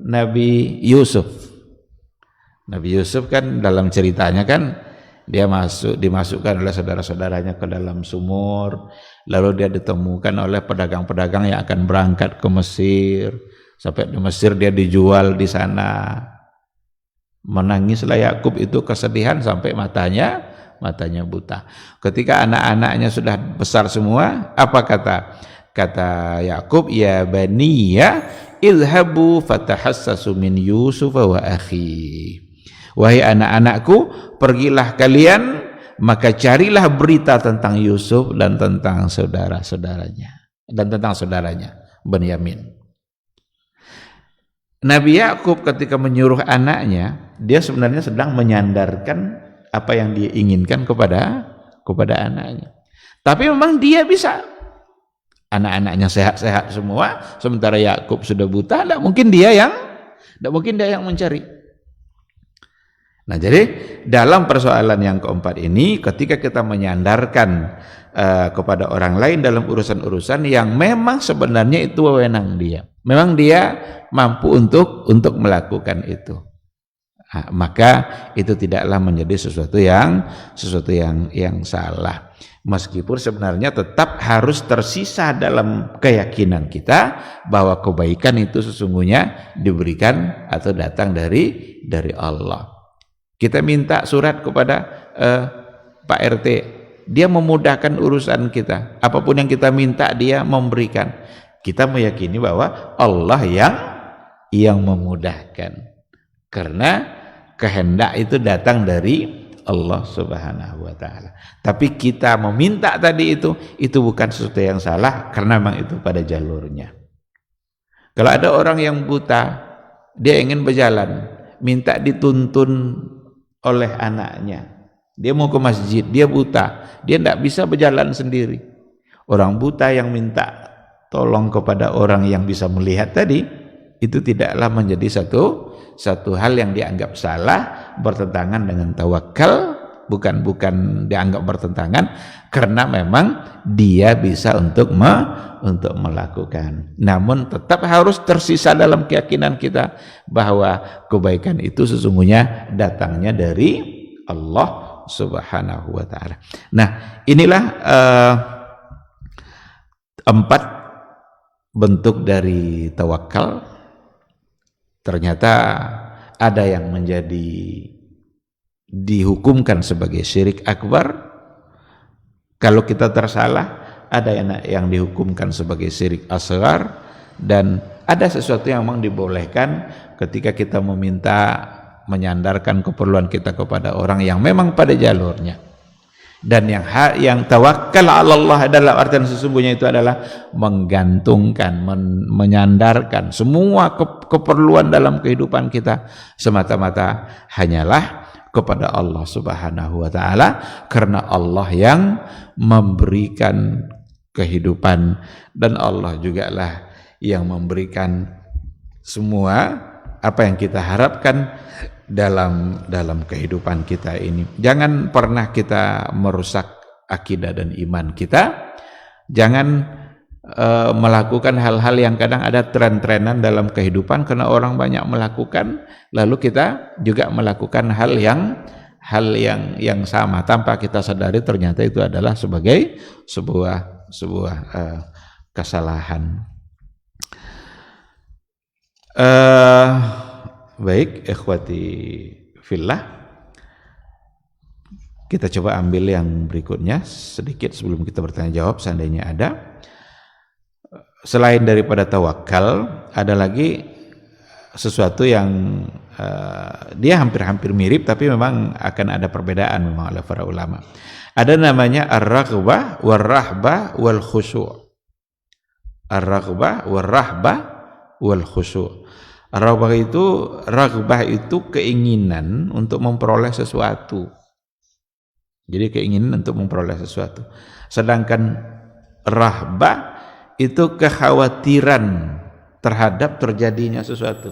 Nabi Yusuf. Nabi Yusuf kan dalam ceritanya kan dia dimasukkan oleh saudara-saudaranya ke dalam sumur, lalu dia ditemukan oleh pedagang-pedagang yang akan berangkat ke Mesir. Sampai di Mesir dia dijual di sana. Menangislah Yakub itu kesedihan sampai matanya buta. Ketika anak-anaknya sudah besar semua, apa kata Yakub, ya baniya idhabu fatahassasu min Yusuf wa akhi. Wahai anak-anakku, pergilah kalian maka carilah berita tentang Yusuf dan tentang saudara-saudaranya dan tentang saudaranya Benyamin. Nabi Yakub ketika menyuruh anaknya, dia sebenarnya sedang menyandarkan apa yang dia inginkan kepada anaknya. Tapi memang dia bisa. Anak-anaknya sehat-sehat semua, sementara Yakub sudah buta, tidak mungkin dia yang mencari. Nah, jadi dalam persoalan yang keempat ini, ketika kita menyandarkan kepada orang lain dalam urusan-urusan yang memang sebenarnya itu wewenang dia, memang dia mampu untuk melakukan itu, maka itu tidaklah menjadi sesuatu yang salah. Meskipun sebenarnya tetap harus tersisa dalam keyakinan kita bahwa kebaikan itu sesungguhnya diberikan atau datang dari Allah. Kita minta surat kepada Pak RT, dia memudahkan urusan kita. Apapun yang kita minta dia memberikan. Kita meyakini bahwa Allah yang memudahkan, karena kehendak itu datang dari Allah Subhanahu wa taala. Tapi kita meminta tadi itu bukan sesuatu yang salah, karena memang itu pada jalurnya. Kalau ada orang yang buta, dia ingin berjalan, minta dituntun oleh anaknya. Dia mau ke masjid, dia buta, dia tidak bisa berjalan sendiri. Orang buta yang minta tolong kepada orang yang bisa melihat tadi, itu tidaklah menjadi satu hal yang dianggap salah, bertentangan dengan tawakal, bukan dianggap bertentangan, karena memang dia bisa untuk melakukan. Namun tetap harus tersisa dalam keyakinan kita bahwa kebaikan itu sesungguhnya datangnya dari Allah Subhanahu wa taala. Nah, inilah 4 bentuk dari tawakal. Ternyata ada yang dihukumkan sebagai syirik akbar. Kalau kita tersalah, ada yang dihukumkan sebagai syirik asghar, dan ada sesuatu yang memang dibolehkan ketika kita meminta, menyandarkan keperluan kita kepada orang yang memang pada jalurnya. Dan yang tawakal ala Allah adalah artian sesungguhnya itu adalah menggantungkan, menyandarkan semua keperluan dalam kehidupan kita semata-mata hanyalah kepada Allah Subhanahu wa taala, karena Allah yang memberikan kehidupan, dan Allah juga lah yang memberikan semua apa yang kita harapkan dalam kehidupan kita ini. Jangan pernah kita merusak akidah dan iman kita. Jangan melakukan hal-hal yang kadang ada tren-trenan dalam kehidupan karena orang banyak melakukan, lalu kita juga melakukan hal yang sama tanpa kita sadari ternyata itu adalah sebagai sebuah kesalahan. Baik, ikhwati fillah, kita coba ambil yang berikutnya sedikit sebelum kita bertanya jawab, seandainya ada. Selain daripada tawakal, ada lagi sesuatu yang dia hampir-hampir mirip, tapi memang akan ada perbedaan memang oleh para ulama. Ada namanya ar-raghbah war-rahbah wal khusyu'. Ar-raghbah war-rahbah wal khusyu'. Raghbah itu keinginan untuk memperoleh sesuatu. Jadi keinginan untuk memperoleh sesuatu. Sedangkan rahbah itu kekhawatiran terhadap terjadinya sesuatu.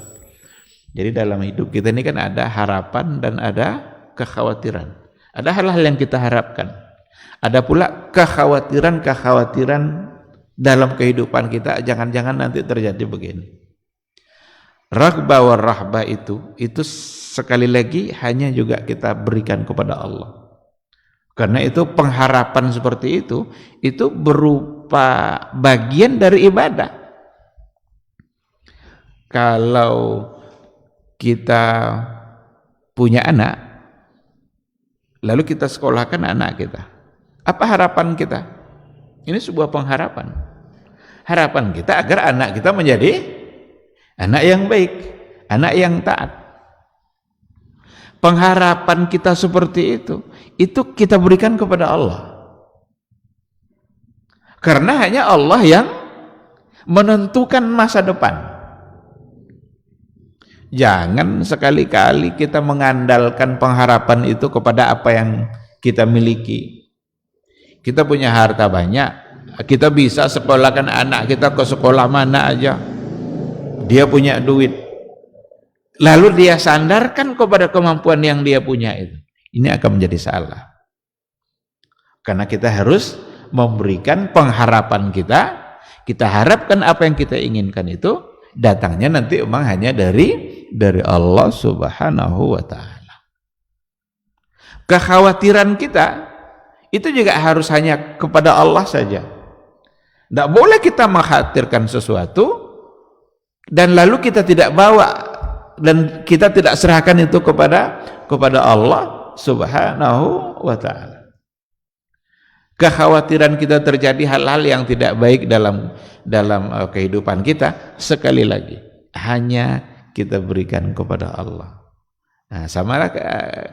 Jadi dalam hidup kita ini kan ada harapan dan ada kekhawatiran. Ada hal-hal yang kita harapkan. Ada pula kekhawatiran dalam kehidupan kita, jangan-jangan nanti terjadi begini. Raghbah wa rahbah itu sekali lagi hanya juga kita berikan kepada Allah. Karena itu pengharapan seperti itu berupa bagian dari ibadah. Kalau kita punya anak, lalu kita sekolahkan anak kita, apa harapan kita? Ini sebuah pengharapan. Harapan kita agar anak kita menjadi anak yang baik, anak yang taat. Pengharapan kita seperti itu kita berikan kepada Allah. Karena hanya Allah yang menentukan masa depan. Jangan sekali-kali kita mengandalkan pengharapan itu kepada apa yang kita miliki. Kita punya harta banyak, kita bisa sekolahkan anak kita ke sekolah mana aja. Dia punya duit, lalu dia sandarkan kepada kemampuan yang dia punya itu. Ini akan menjadi salah. Karena kita harus memberikan pengharapan kita harapkan apa yang kita inginkan itu datangnya nanti memang hanya dari Allah Subhanahu wa taala. Kekhawatiran kita itu juga harus hanya kepada Allah saja. Tidak boleh kita mengkhawatirkan sesuatu dan lalu kita tidak bawa dan kita tidak serahkan itu kepada Allah Subhanahu wa taala. Kekhawatiran kita terjadi hal-hal yang tidak baik dalam kehidupan kita, sekali lagi hanya kita berikan kepada Allah. Nah, sama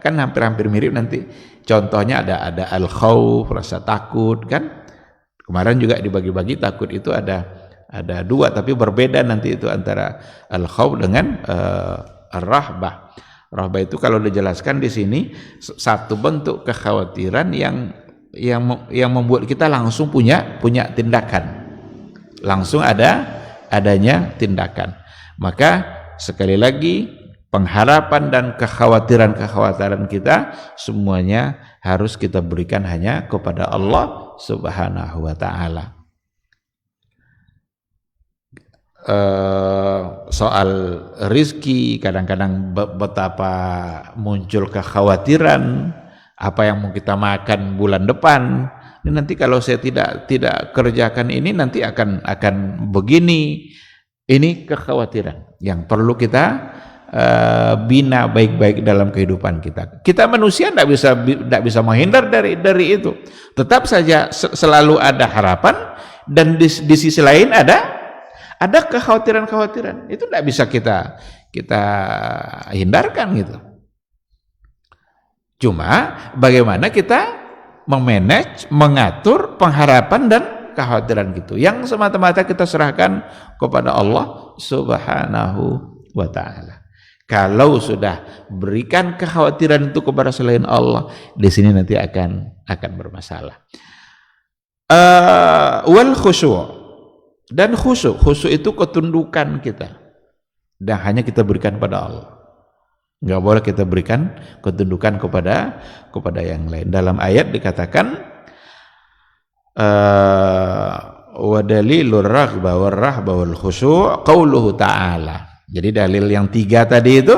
kan hampir mirip nanti. Contohnya ada al-khauf, rasa takut kan. Kemarin juga dibagi-bagi takut itu ada dua, tapi berbeda nanti itu antara al-khauf dengan ar-rahbah. Rahbah itu kalau dijelaskan di sini satu bentuk kekhawatiran yang membuat kita langsung punya tindakan. Langsung adanya tindakan. Maka sekali lagi pengharapan dan kekhawatiran kita semuanya harus kita berikan hanya kepada Allah Subhanahu wa taala. Soal rizki kadang-kadang betapa muncul kekhawatiran apa yang mau kita makan bulan depan. Ini nanti kalau saya tidak kerjakan ini nanti akan begini. Ini kekhawatiran yang perlu kita bina baik-baik dalam kehidupan kita. Kita manusia tidak bisa menghindar dari itu. Tetap saja selalu ada harapan dan di sisi lain ada kekhawatiran. Itu tidak bisa kita hindarkan gitu. Cuma bagaimana kita memanage, mengatur pengharapan dan kekhawatiran gitu. Yang semata-mata kita serahkan kepada Allah Subhanahu wa taala. Kalau sudah berikan kekhawatiran itu kepada selain Allah, di sini nanti akan bermasalah. Wal khusyu' dan khusyuk itu ketundukan kita dan hanya kita berikan kepada Allah. Enggak boleh kita berikan ketundukan kepada yang lain. Dalam ayat dikatakan wa dalilur raghbah war rahbah wal khusyu' qauluhu ta'ala. Jadi dalil yang 3 tadi itu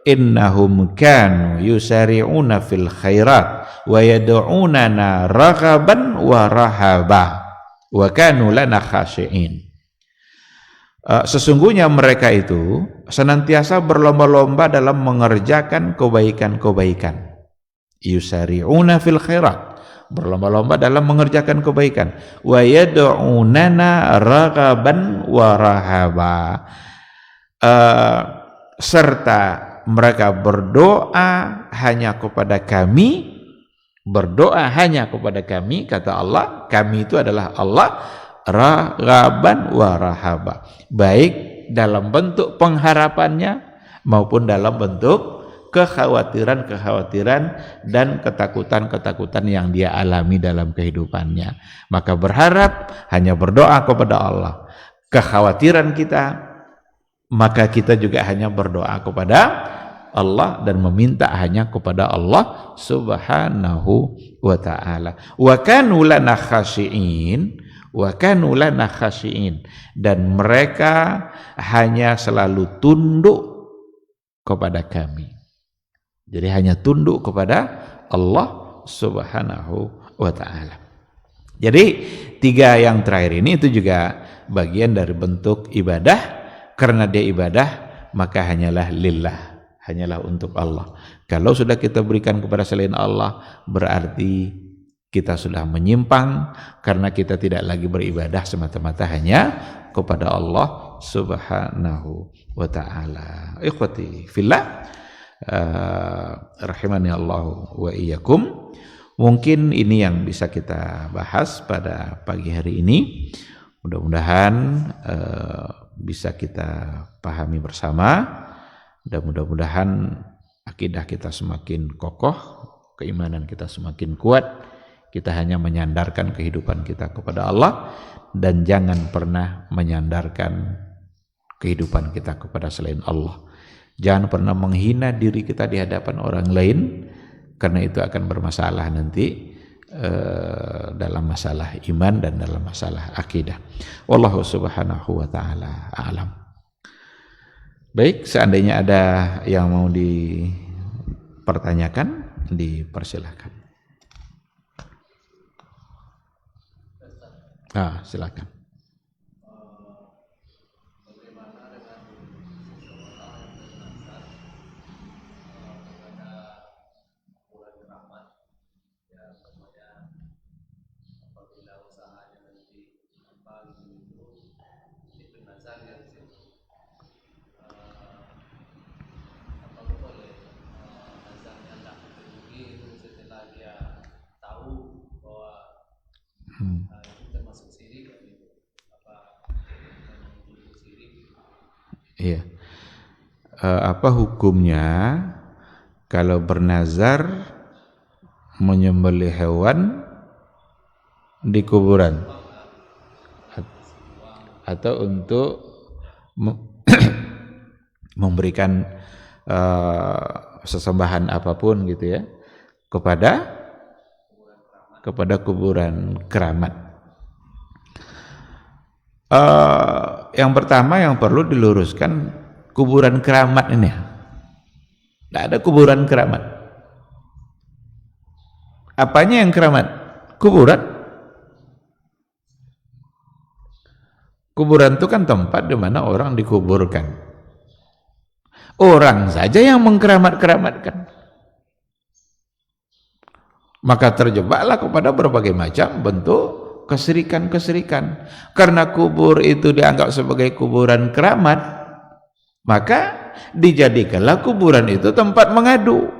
innahum kanu yusari'una fil khairat wa yad'unana raghaban wa rahaba wa kanu lana khashi'in. Sesungguhnya mereka itu senantiasa berlomba-lomba dalam mengerjakan kebaikan-kebaikan. Yusari'una fil khairat, berlomba-lomba dalam mengerjakan kebaikan. Wa yad'unana raghaban wa rahaba. Serta mereka berdoa hanya kepada kami, kata Allah. Kami itu adalah Allah, raghaban wa rahaba, baik dalam bentuk pengharapannya maupun dalam bentuk kekhawatiran-kekhawatiran dan ketakutan-ketakutan yang dia alami dalam kehidupannya. Maka berharap hanya berdoa kepada Allah. Kekhawatiran kita, maka kita juga hanya berdoa kepada Allah dan meminta hanya kepada Allah Subhanahu wa ta'ala. Wa kanu lana khashi'in, wa kanu lana khashi'in, dan mereka hanya selalu tunduk kepada kami. Jadi hanya tunduk kepada Allah Subhanahu wa ta'ala. Jadi 3 yang terakhir ini itu juga bagian dari bentuk ibadah. Karena dia ibadah, maka hanyalah lillah, hanyalah untuk Allah. Kalau sudah kita berikan kepada selain Allah, berarti kita sudah menyimpang, karena kita tidak lagi beribadah semata-mata hanya kepada Allah Subhanahu wa ta'ala. Ikhwati fillah, rahimani Allah wa iyyakum. Mungkin ini yang bisa kita bahas pada pagi hari ini. Mudah-mudahan bisa kita pahami bersama, dan mudah-mudahan akidah kita semakin kokoh, keimanan kita semakin kuat. Kita hanya menyandarkan kehidupan kita kepada Allah, dan jangan pernah menyandarkan kehidupan kita kepada selain Allah. Jangan pernah menghina diri kita di hadapan orang lain, karena itu akan bermasalah nanti dalam masalah iman dan dalam masalah akidah. Wallahu subhanahu wa ta'ala a'lam. Baik, seandainya ada yang mau dipertanyakan, dipersilahkan. Silakan. Iya. Apa hukumnya kalau bernazar menyembelih hewan di kuburan atau untuk memberikan sesembahan apapun gitu ya kepada kuburan keramat? Yang pertama yang perlu diluruskan, kuburan keramat ini tidak ada kuburan keramat. Apanya yang keramat? Kuburan. Kuburan itu kan tempat di mana orang dikuburkan. Orang saja yang mengkeramat-keramatkan, maka terjebaklah kepada berbagai macam bentuk kesirikan-kesirikan. Karena kubur itu dianggap sebagai kuburan keramat, maka dijadikanlah kuburan itu tempat mengadu.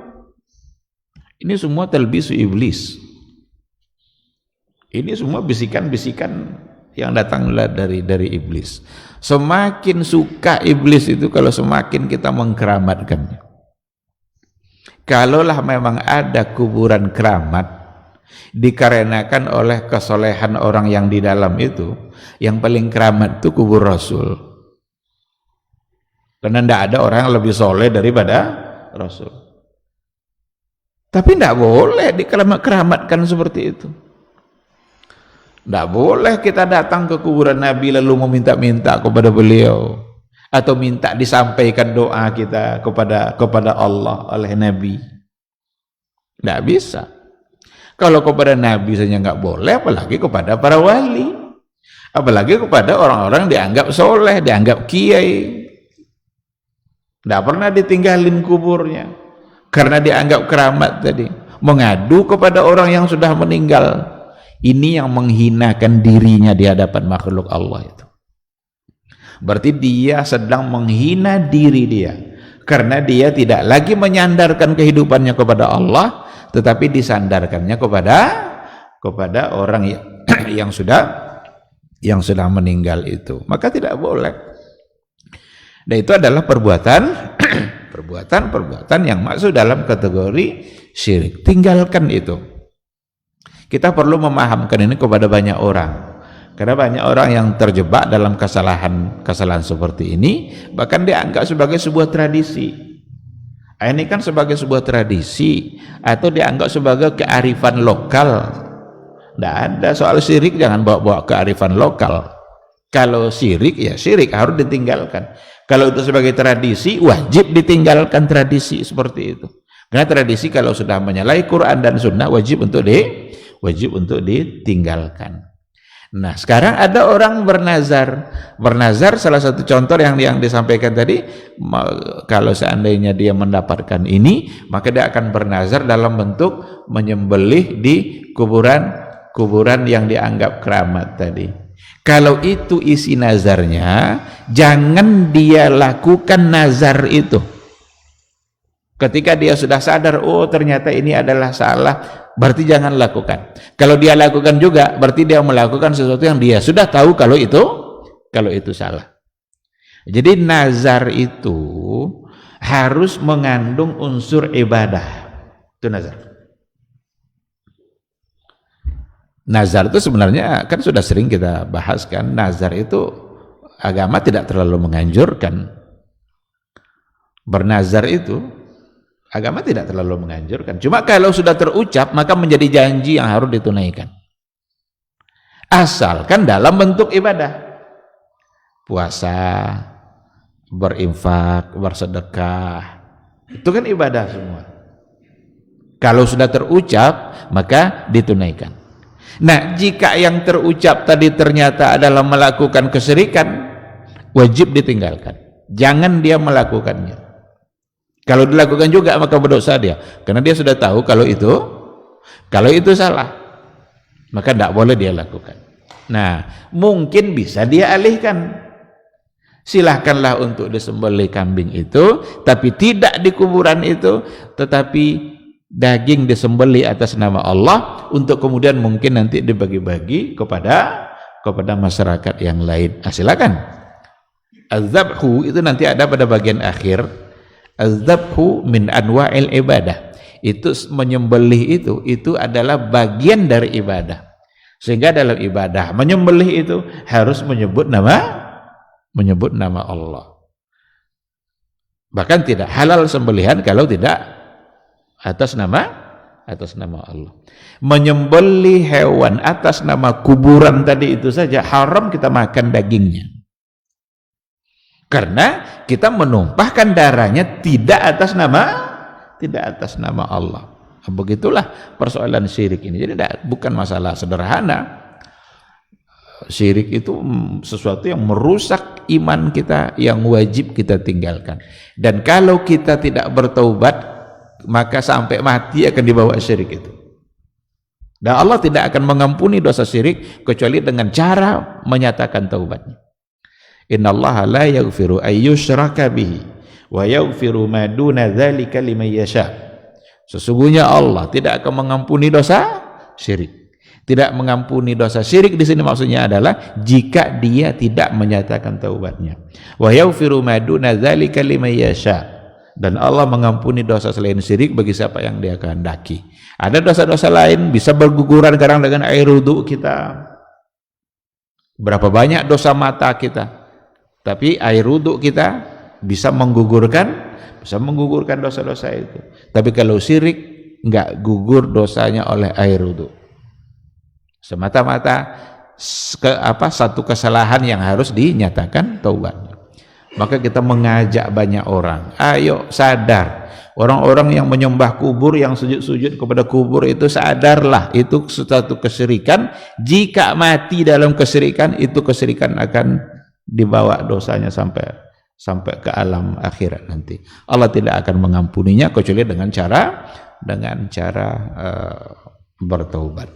Ini semua talbisu iblis. Ini semua bisikan-bisikan yang datanglah dari iblis. Semakin suka iblis itu kalau semakin kita mengkeramatkannya. Kalaulah memang ada kuburan keramat dikarenakan oleh kesolehan orang yang di dalam itu, yang paling keramat itu kubur Rasul, karena tidak ada orang yang lebih soleh daripada Rasul. Tapi tidak boleh dikeramatkan seperti itu. Tidak boleh kita datang ke kuburan Nabi lalu meminta-minta kepada beliau, atau minta disampaikan doa kita kepada Allah oleh Nabi. Tidak bisa. Kalau kepada Nabi saja nggak boleh, apalagi kepada para wali, apalagi kepada orang-orang dianggap soleh, dianggap kiai. Tidak pernah ditinggalin kuburnya karena dianggap keramat tadi. Mengadu kepada orang yang sudah meninggal, ini yang menghinakan dirinya di hadapan makhluk Allah itu. Berarti dia sedang menghina diri dia, karena dia tidak lagi menyandarkan kehidupannya kepada Allah, tetapi disandarkannya kepada orang yang sudah meninggal itu. Maka tidak boleh. Dan itu adalah perbuatan yang masuk dalam kategori syirik. Tinggalkan itu. Kita perlu memahamkan ini kepada banyak orang. Karena banyak orang yang terjebak dalam kesalahan seperti ini, bahkan dianggap sebagai sebuah tradisi. Ini kan sebagai sebuah tradisi atau dianggap sebagai kearifan lokal. Tidak ada soal syirik, jangan bawa-bawa kearifan lokal. Kalau syirik, ya syirik harus ditinggalkan. Kalau itu sebagai tradisi, wajib ditinggalkan tradisi seperti itu. Karena tradisi kalau sudah menyalahi Quran dan Sunnah wajib untuk ditinggalkan. Nah, sekarang ada orang bernazar. Bernazar salah satu contoh yang disampaikan tadi, kalau seandainya dia mendapatkan ini, maka dia akan bernazar dalam bentuk menyembelih di kuburan yang dianggap keramat tadi. Kalau itu isi nazarnya, jangan dia lakukan nazar itu. Ketika dia sudah sadar, oh ternyata ini adalah salah, berarti jangan lakukan. Kalau dia lakukan juga, berarti dia melakukan sesuatu yang dia sudah tahu kalau itu salah. Jadi nazar itu harus mengandung unsur ibadah. Itu nazar. Nazar itu sebenarnya kan sudah sering kita bahas kan, nazar itu agama tidak terlalu menganjurkan. Bernazar itu agama tidak terlalu menganjurkan. Cuma kalau sudah terucap maka menjadi janji yang harus ditunaikan. Asalkan dalam bentuk ibadah. Puasa, berinfak, bersedekah. Itu kan ibadah semua. Kalau sudah terucap maka ditunaikan. Nah, jika yang terucap tadi ternyata adalah melakukan kesyirikan, wajib ditinggalkan. Jangan dia melakukannya. Kalau dilakukan juga maka berdosa dia, karena dia sudah tahu kalau itu salah, maka tidak boleh dia lakukan. Nah, mungkin bisa dia alihkan. Silahkanlah untuk disembelih kambing itu, tapi tidak di kuburan itu, tetapi daging disembelih atas nama Allah untuk kemudian mungkin nanti dibagi-bagi kepada masyarakat yang lain. Silakan. Az-zabhu itu nanti ada pada bagian akhir. Az-zabhu min anwa'il ibadah. Itu menyembelih itu adalah bagian dari ibadah. Sehingga dalam ibadah menyembelih itu harus menyebut nama Allah. Bahkan tidak halal sembelihan kalau tidak atas nama Allah. Menyembelih hewan atas nama kuburan tadi itu saja haram kita makan dagingnya. Karena kita menumpahkan darahnya tidak atas nama Allah. Begitulah persoalan syirik ini. Jadi bukan masalah sederhana. Syirik itu sesuatu yang merusak iman kita, yang wajib kita tinggalkan. Dan kalau kita tidak bertaubat, maka sampai mati akan dibawa syirik itu. Dan Allah tidak akan mengampuni dosa syirik kecuali dengan cara menyatakan taubatnya. Innallaha la yaghfiru ayyushraka bihi wa yaghfiru ma duna dzalika liman yasha. Sesungguhnya Allah tidak akan mengampuni dosa syirik. Tidak mengampuni dosa syirik di sini maksudnya adalah jika dia tidak menyatakan taubatnya. Wa yaghfiru ma duna dzalika liman yasha. Dan Allah mengampuni dosa selain syirik bagi siapa yang dia kehendaki. Ada dosa-dosa lain bisa berguguran kadang dengan air wudhu kita. Berapa banyak dosa mata kita, tapi air wudhu kita bisa menggugurkan dosa-dosa itu. Tapi kalau syirik enggak gugur dosanya oleh air wudhu. Semata-mata satu kesalahan yang harus dinyatakan taubatnya. Maka kita mengajak banyak orang, ayo sadar. Orang-orang yang menyembah kubur, yang sujud-sujud kepada kubur itu sadarlah, itu suatu kesyirikan. Jika mati dalam kesyirikan, itu kesyirikan akan dibawa dosanya sampai ke alam akhirat nanti. Allah tidak akan mengampuninya kecuali dengan cara bertaubat.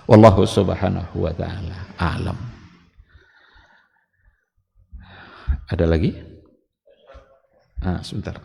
Wallahu subhanahu wa ta'ala a'lam. Ada lagi? Sebentar.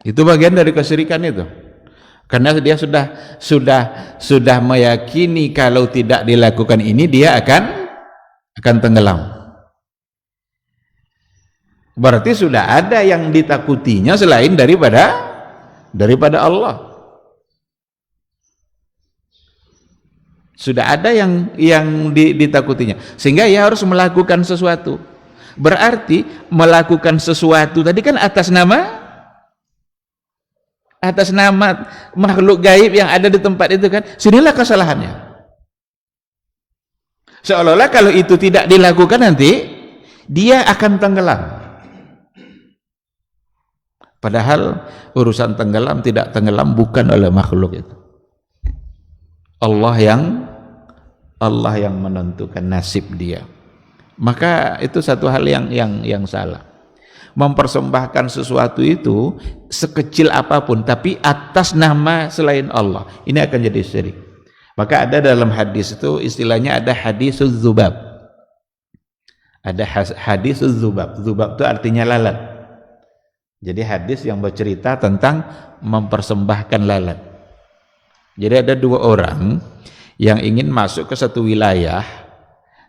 Itu bagian dari kesyirikan itu. Karena dia sudah meyakini kalau tidak dilakukan ini dia akan tenggelam. Berarti sudah ada yang ditakutinya selain daripada Allah. Sudah ada yang ditakutinya, sehingga ia harus melakukan sesuatu. Berarti melakukan sesuatu tadi kan atas nama makhluk gaib yang ada di tempat itu kan. Sinilah kesalahannya. Seolah-olah kalau itu tidak dilakukan nanti dia akan tenggelam. Padahal urusan tenggelam tidak tenggelam bukan oleh makhluk itu. Allah yang menentukan nasib dia. Maka itu satu hal yang salah. Mempersembahkan sesuatu itu sekecil apapun tapi atas nama selain Allah, ini akan jadi syirik. Maka ada dalam hadis itu istilahnya ada hadisuz zubab. Ada hadisuz zubab. Zubab itu artinya lalat. Jadi hadis yang bercerita tentang mempersembahkan lalat. Jadi ada dua orang yang ingin masuk ke satu wilayah,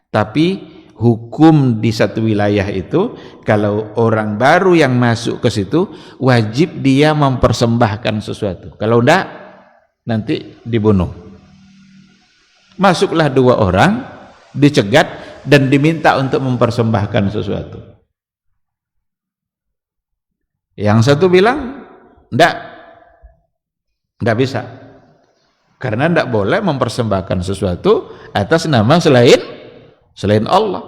tapi hukum di satu wilayah itu kalau orang baru yang masuk ke situ wajib dia mempersembahkan sesuatu. Kalau enggak nanti dibunuh. Masuklah dua orang, dicegat dan diminta untuk mempersembahkan sesuatu. Yang satu bilang enggak bisa. Karena enggak boleh mempersembahkan sesuatu atas nama selain Allah.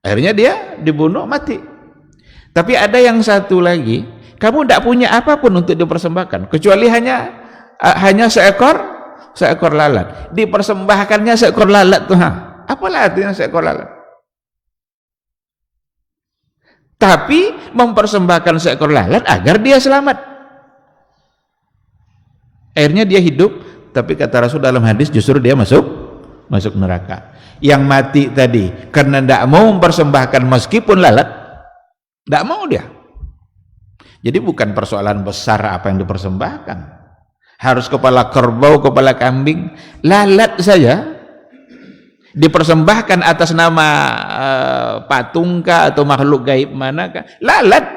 Akhirnya dia dibunuh mati. Tapi ada yang satu lagi, kamu tidak punya apapun untuk dipersembahkan kecuali hanya seekor lalat. Dipersembahkannya seekor lalat tuh. Apalah artinya seekor lalat? Tapi mempersembahkan seekor lalat agar dia selamat. Akhirnya dia hidup, tapi kata Rasul dalam hadis justru dia masuk neraka. Yang mati tadi karena tidak mau mempersembahkan meskipun lalat, tidak mau dia. Jadi bukan persoalan besar apa yang dipersembahkan, harus kepala kerbau, kepala kambing, lalat saja dipersembahkan atas nama patungkah atau makhluk gaib manakah, lalat,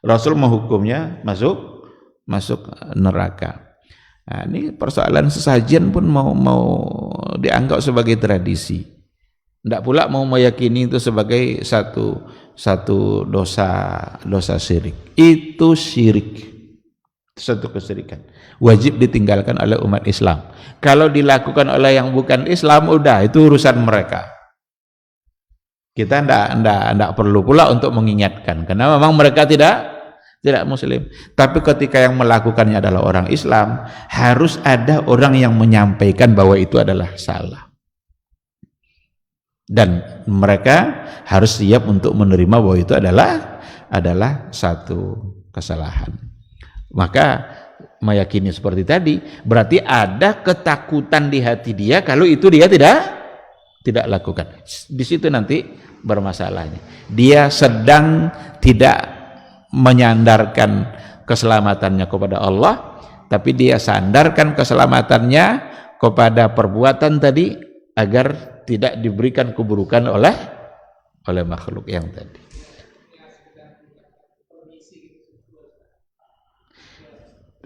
Rasul menghukumnya masuk neraka. Nah, ini persoalan sesajen pun mau dianggap sebagai tradisi. Tidak pula mau meyakini itu sebagai satu dosa syirik. Itu syirik. Satu kesyirikan. Wajib ditinggalkan oleh umat Islam. Kalau dilakukan oleh yang bukan Islam, udah itu urusan mereka. Kita tidak perlu pula untuk mengingatkan, karena memang mereka tidak muslim. Tapi ketika yang melakukannya adalah orang Islam, harus ada orang yang menyampaikan bahwa itu adalah salah, dan mereka harus siap untuk menerima bahwa itu adalah satu kesalahan. Maka meyakini seperti tadi berarti ada ketakutan di hati dia kalau itu dia tidak lakukan. Di situ nanti bermasalahnya. Dia sedang tidak menyandarkan keselamatannya kepada Allah, tapi dia sandarkan keselamatannya kepada perbuatan tadi agar tidak diberikan keburukan oleh makhluk yang tadi.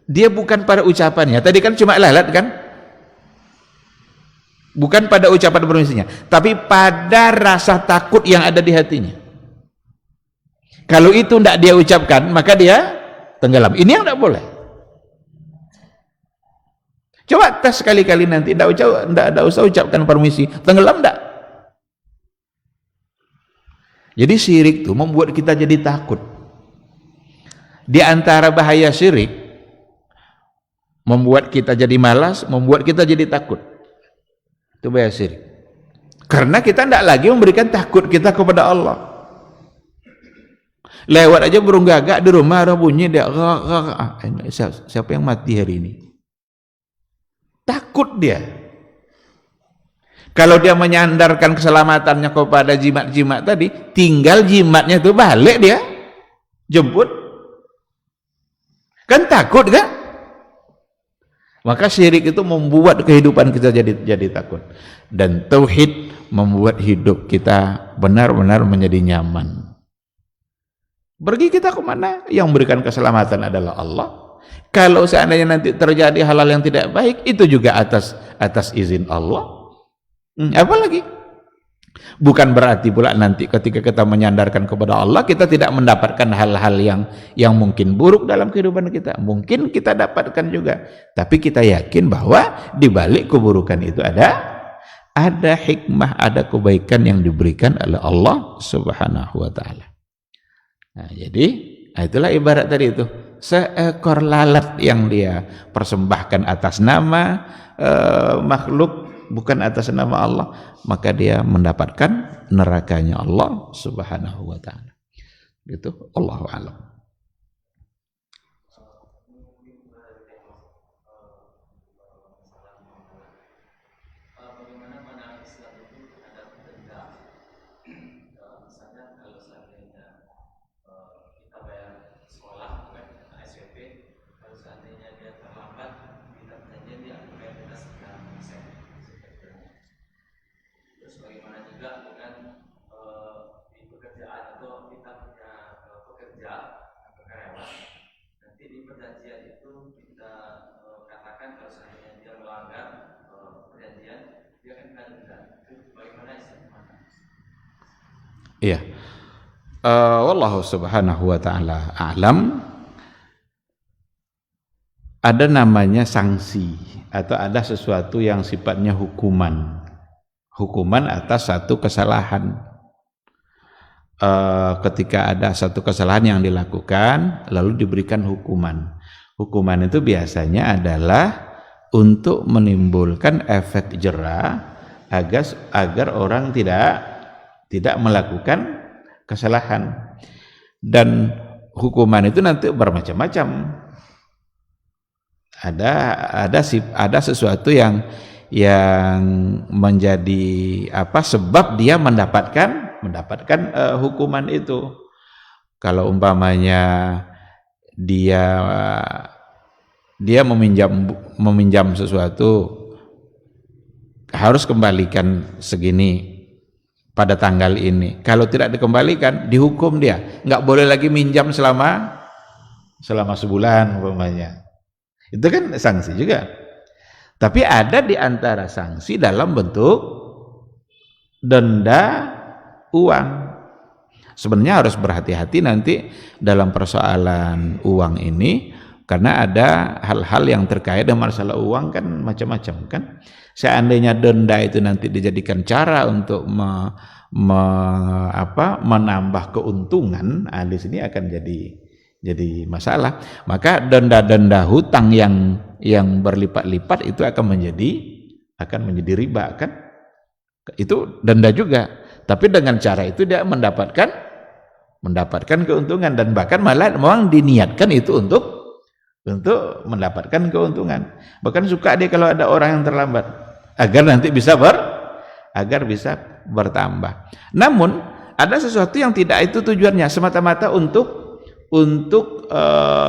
Dia bukan pada ucapannya, tadi kan cuma lalat kan, bukan pada ucapan permisinya, tapi pada rasa takut yang ada di hatinya. Kalau itu tidak dia ucapkan, maka dia tenggelam. Ini yang tidak boleh. Coba tes sekali-kali nanti, tidak usah ucapkan permisi, tenggelam tidak? Jadi syirik itu membuat kita jadi takut. Di antara bahaya syirik, membuat kita jadi malas, membuat kita jadi takut. Itu bahaya syirik. Karena kita tidak lagi memberikan takut kita kepada Allah. Lewat aja burung gagak di rumah ada bunyi dia, siapa yang mati hari ini? Takut dia. Kalau dia menyandarkan keselamatannya kepada jimat-jimat tadi, tinggal jimatnya itu balik dia jemput Kan takut kan? Maka syirik itu membuat kehidupan kita jadi takut. Dan tauhid membuat hidup kita benar-benar menjadi nyaman. Pergi kita kemana? Yang memberikan keselamatan adalah Allah. Kalau seandainya nanti terjadi hal-hal yang tidak baik, itu juga atas izin Allah. Apalagi? Bukan berarti pula nanti ketika kita menyandarkan kepada Allah, kita tidak mendapatkan hal-hal yang mungkin buruk dalam kehidupan kita. Mungkin kita dapatkan juga, tapi kita yakin bahwa di balik keburukan itu ada hikmah, ada kebaikan yang diberikan oleh Allah Subhanahu wa taala. Nah, jadi itulah ibarat tadi itu, seekor lalat yang dia persembahkan atas nama makhluk, bukan atas nama Allah, maka dia mendapatkan nerakanya Allah Subhanahu wa taala. Gitu, Allahu a'lam. Iya. Wallahu subhanahu wa ta'ala a'lam. Ada namanya sanksi atau ada sesuatu yang sifatnya hukuman atas satu kesalahan. Ketika ada satu kesalahan yang dilakukan lalu diberikan hukuman itu biasanya adalah untuk menimbulkan efek jera agar orang tidak melakukan kesalahan. Dan hukuman itu nanti bermacam-macam. Ada sesuatu yang menjadi sebab dia mendapatkan hukuman itu. Kalau umpamanya dia meminjam sesuatu, harus kembalikan segini pada tanggal ini. Kalau tidak dikembalikan, dihukum dia. Nggak boleh lagi minjam selama sebulan umpamanya. Itu kan sanksi juga. Tapi ada di antara sanksi dalam bentuk denda uang. Sebenarnya harus berhati-hati nanti dalam persoalan uang ini, karena ada hal-hal yang terkait dengan masalah uang kan macam-macam kan. Seandainya denda itu nanti dijadikan cara untuk menambah keuntungan, di sini akan jadi masalah. Maka denda-denda hutang yang berlipat-lipat itu akan menjadi riba kan. Itu denda juga. Tapi dengan cara itu dia mendapatkan keuntungan, dan bahkan malah memang diniatkan itu untuk mendapatkan keuntungan. Bahkan suka dia kalau ada orang yang terlambat agar nanti bisa bertambah. Namun ada sesuatu yang tidak itu tujuannya, semata-mata untuk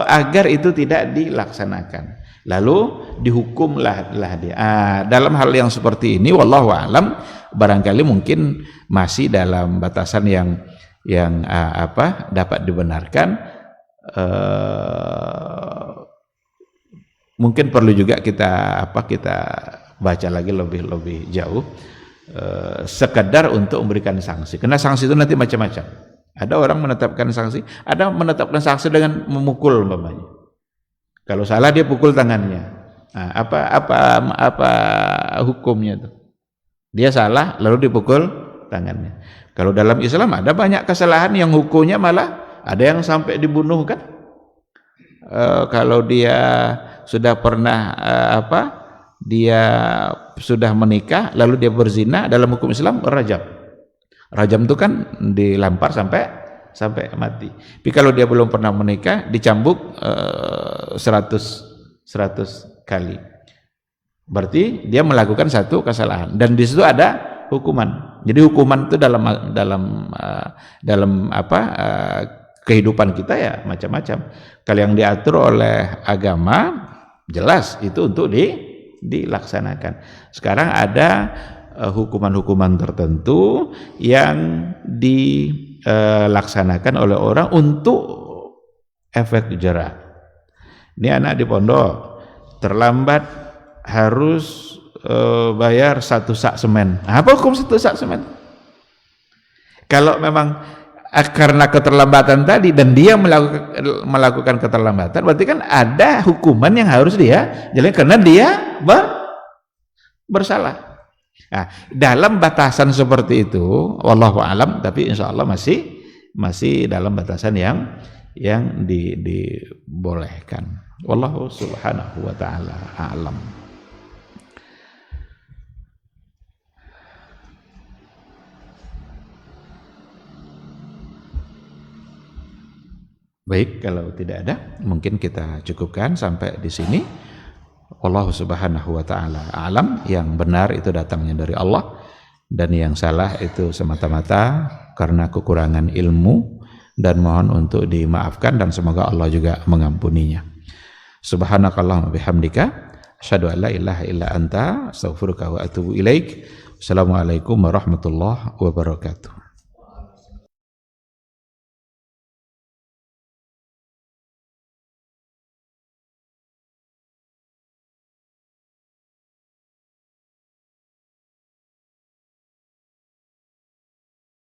agar itu tidak dilaksanakan. Lalu dihukumlah dia. Dalam hal yang seperti ini wallahu alam, barangkali mungkin masih dalam batasan yang dapat dibenarkan. Mungkin perlu juga kita baca lagi lebih jauh, sekedar untuk memberikan sanksi. Karena sanksi itu nanti macam-macam. Ada orang menetapkan sanksi, ada menetapkan sanksi dengan memukul umpamanya. Kalau salah dia pukul tangannya. Apa hukumnya itu? Dia salah lalu dipukul tangannya. Kalau dalam Islam ada banyak kesalahan yang hukumnya malah ada yang sampai dibunuh kan. Kalau dia sudah pernah dia sudah menikah lalu dia berzina, dalam hukum Islam rajam itu kan dilampar sampai mati. Tapi kalau dia belum pernah menikah dicambuk 100 kali. Berarti dia melakukan satu kesalahan, dan di situ ada hukuman. Jadi hukuman itu dalam kehidupan kita ya macam-macam. Kalau yang diatur oleh agama jelas itu untuk dilaksanakan. Sekarang ada hukuman-hukuman tertentu yang dilaksanakan oleh orang untuk efek jerah. Ini anak di pondok terlambat harus bayar 1 sak semen. Apa hukum 1 sak semen? Kalau memang karena keterlambatan tadi dan dia melakukan keterlambatan, berarti kan ada hukuman yang harus dia jalani karena dia bersalah. Nah, dalam batasan seperti itu, wallahu alam, tapi insya Allah masih dalam batasan yang dibolehkan. Wallahu subhanahu wa ta'ala a'lam. Baik, kalau tidak ada, mungkin kita cukupkan sampai di sini. Allah subhanahu wa ta'ala alam, yang benar itu datangnya dari Allah, dan yang salah itu semata-mata karena kekurangan ilmu, dan mohon untuk dimaafkan, dan semoga Allah juga mengampuninya. Subhanakallahumma bihamdika, asyhadu an la ilaha illa anta, astaghfiruka wa atubu ilaik. Assalamualaikum warahmatullahi wabarakatuh.